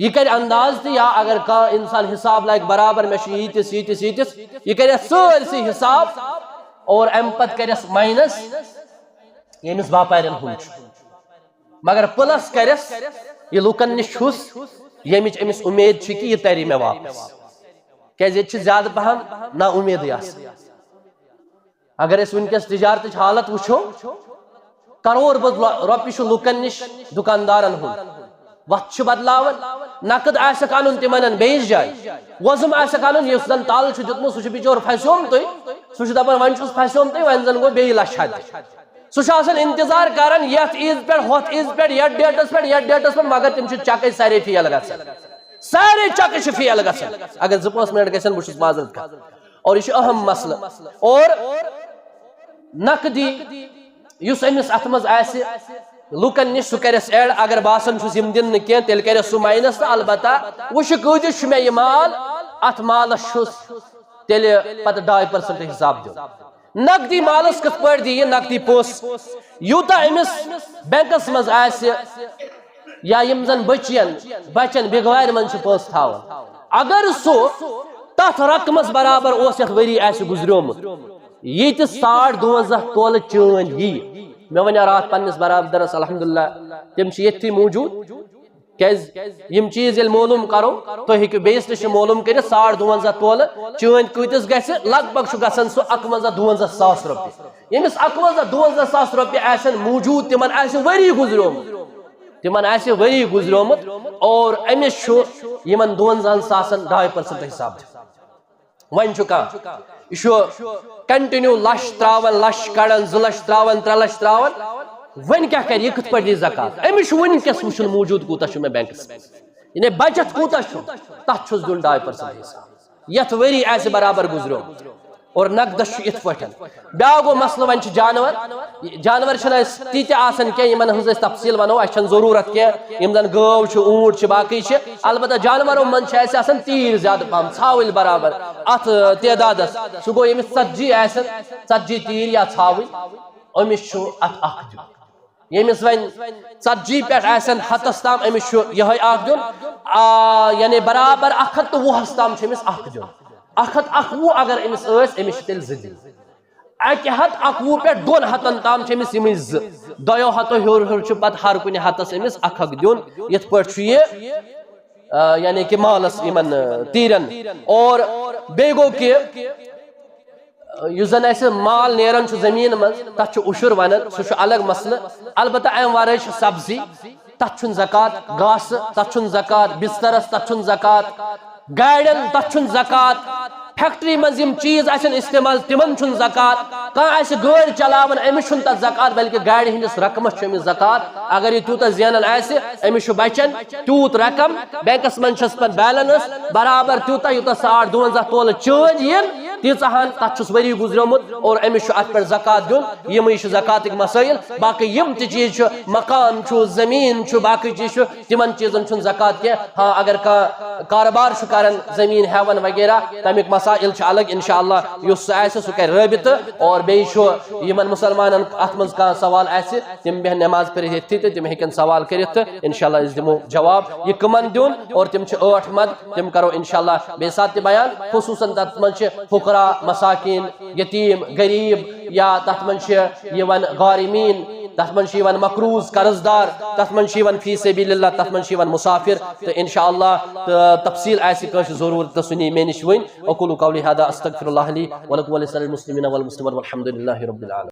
Speaker 1: یہ کرِ انداز تہِ یا اگر کانٛہہ انسان حساب لاگہِ برابر مےٚ چھُ ییٖتِس یہِ کرِ اتھ سٲرسٕے حساب اور امہِ پتہٕ کرٮ۪س ماینس ییٚمِس باپارٮ۪ن ہُنٛد چھُ مگر پلس کرٮ۪س یہ لُکن نش چھُس ییٚمِچ أمِس اُمید چھِ کہِ یہِ ترِ مےٚ واپس کیازِ ییٚتہِ چھِ زیادٕ پہم نا اُمیدٕے آسان اگر أسۍ وٕنکٮ۪س تجارتٕچ حالت وٕچھو کرور بد رۄپیہِ لُکن نش دکاندارن ہُنٛد وقت بدلاون نقد آسک انن تم انن بیس جائے وزم آسک انن یس زن تال دیتمت سہ بچور پھسیومتٕے سہ چھُ دپان وۄنۍ چھُس پھسیومتٕے وۄنۍ زن گوٚو بیٚیہِ لچھ حد سہ چھُ آسان انتظار کران یتھ عیز پٮ۪ٹھ ہوٚتھ عیز پٮ۪ٹھ یتھ ڈیٹس پٮ۪ٹھ مگر تم چھِ چکے سارے فیل گژھان سارے چکے چھِ فیل گژھان اگر 2-5 منٹ گژھن بہٕ چھُس معذرت کران اور یہ اہم مسئلہ اور نقدی یس امس ات مز آسہِ لوکن نش سہ کرس ایڈ اگر باسان چھُس یم دن نہٕ کینٛہہ تیٚلہِ کرس سہ ماینس تہٕ البتہ وٕچھ کۭتِس چھُ مےٚ یہِ مال ات مالس چھُس تیٚلہِ پتہٕ 2% حساب دیُن نقدی مالس کِتھ پٲٹھۍ دی یہِ نقدی پونٛسہٕ یوٗتاہ أمِس بینکس منٛز آسہِ یا یم زن بچن بگوارِ منٛز چھِ پونٛسہٕ تھاوان اگر سُہ تتھ رقمس برابر اوس یتھ ؤری آسہِ گُزریومُت ییٚتہِ 52.5 تولہٕ چٲنۍ یی مےٚ وَنیو راتھ پننس برادرس الحمدللہ تِم چھِ ییٚتھی موٗجوٗد کیازِ یم چیٖز ییٚلہِ معلوٗم کرو تُہۍ ہیٚکِو بیٚیِس نِش معلوٗم کٔرِتھ 52.5 تولہٕ چٲنۍ کۭتِس گژھِ لگ بگ چھُ گژھان سُہ 51-52 رۄپیہِ ییٚمِس 51-52 رۄپیہِ آسن موٗجوٗد تِمن آسہِ ؤری گُزریومُت اور أمِس چھُ یِمن 52 ساسن 2% حساب وۄنۍ چھُ کانٛہہ یہِ چھُ کنٹِنیو لچھ تراوان لچھ کڑان 2 لچھ تراوان 3 لچھ تراوان وۄنۍ کیٛاہ کرِ یہِ کِتھ پٲٹھۍ دی زکات أمِس چھُ وٕنکٮ۪س وٕچھُن موٗجوٗد کوٗتاہ چھُ مےٚ بینکس منٛز یعنی بچت کوٗتاہ چھُ تتھ چھُس دیُن 2% حساب یتھ ؤری آسہِ برابر گُزریومُت اور نقدس چھُ یِتھ پٲٹھۍ بیٛاکھ گوٚو مسلہٕ وۄنۍ چھِ جانور چھِنہٕ اَسہِ تیٖتیٛاہ آسان کینٛہہ یِمن ہٕنٛز أسۍ تفصیٖل ونو اَسہِ چھنہٕ ضروٗرت کینٛہہ یِم زن گٲو چھِ اوٗنٹ چھِ باقٕے چھِ البتہ جانورو منٛز چھِ اَسہِ آسان تیٖر زیادٕ پہم ژھاوٕلۍ برابر اتھ تعدادس سُہ گوٚو ییٚمِس 40 آسن 40 تیٖر یا ژھاوٕلۍ أمِس چھُ اتھ اکھ دیُن ییٚمِس وۄنۍ 40 پٮ۪ٹھ آسن 100 تام أمِس چھُ یِہوٚے اکھ دیُن یعنی برابر 120 تام چھُ أمِس اکھ دیُن 121 اگر أمِس ٲسۍ أمِس چھِ تیٚلہِ 2 دِنۍ 121 پٮ۪ٹھ 200 تام چھِ أمِس یِمٕے 2 2 ہتو ہیوٚر چھُ پتہٕ ہر کُنہِ ہتس أمِس اکھ دیُن یِتھ پٲٹھۍ چھُ یہِ یعنی کہِ مالس یِمن تیٖرن اور بیٚیہِ گوٚو کہِ یُس زن اسہِ مال نیران چھُ زٔمیٖن منٛز تتھ چھُ اُشُر ونان سُہ چھُ الگ مسلہٕ البتہ امہِ ورٲے چھُ سبزی تتھ چھُنہٕ زکات گاسہٕ تتھ چھُنہٕ زکات بسترس تتھ چھُنہٕ زکات گاڑٮ۪ن تتھ چھُنہٕ زکات فیکٹری منٛز یِم چیٖز آسن استعمال تِمن چھُنہٕ زکات کانٛہہ آسہِ گٲڑۍ چلاوان أمِس چھُنہٕ تتھ زکات بلکہِ گاڑِ ہٕنٛدِس رقمس چھُ أمِس زکات اگر یہِ تیوٗتاہ زینان آسہِ أمِس چھُ بچن تیوٗت رقم بینکس منٛز چھس پتہٕ بیلنس برابر تیوٗتاہ یوٗتاہ 52 تولہٕ چٲنۍ یِن تیٖژاہ ہن تتھ چھُس ؤری گُزریومُت اور أمِس چھُ اتھ پٮ۪ٹھ زکات دیُن یِمٕے چھِ زکاتٕکۍ مسٲیل باقٕے یِم تہِ چیٖز چھُ مکان چھُ زٔمیٖن چھُ باقٕے چیٖز چھُ تِمن چیٖزن چھُنہٕ زکات کینٛہہ ہاں اگر کانٛہہ کاربار چھُ کران زٔمیٖن ہیوان وغیرہ تمیُک مسائل چھِ الگ انشاءاللہ یُس سُہ آسہِ سُہ کرِ رٲبطہٕ اور بیٚیہِ چھُ یِمن مُسلمانن اتھ منٛز کانٛہہ سوال آسہِ تِم بیٚہن نٮ۪ماز پٔرِتھ ییٚتھی تہٕ تِم ہیٚکن سوال کٔرِتھ تہٕ انشاءاللہ أسۍ دِمو جواب یہِ کٕمن دیُن اور تِم چھِ 8 مد تِم کرو انشاءاللہ بیٚیہِ ساتہٕ تہِ بیان خصوٗصن تتھ منٛز چھِ فقرا مساکیٖن یتیٖم غریٖب یا تتھ منٛز چھِ یِوان غارمین تتھ منٛز چھِ یِوان مقروض قرض دار تتھ منٛز چھِ یِوان فی سبیل اللہ تتھ منٛز چھِ یِوان مُسافر تہٕ انشاءاللہ تہٕ تفصیٖل آسہِ کٲنٛسہِ ضروٗرت تہٕ سُہ نی مےٚ نِش وٕنۍ اقوٗلُ قولی ہذا استغفر اللہ لی ولکم ولسائر المسلمین والمسلمات والحمد للہ رب العالمین.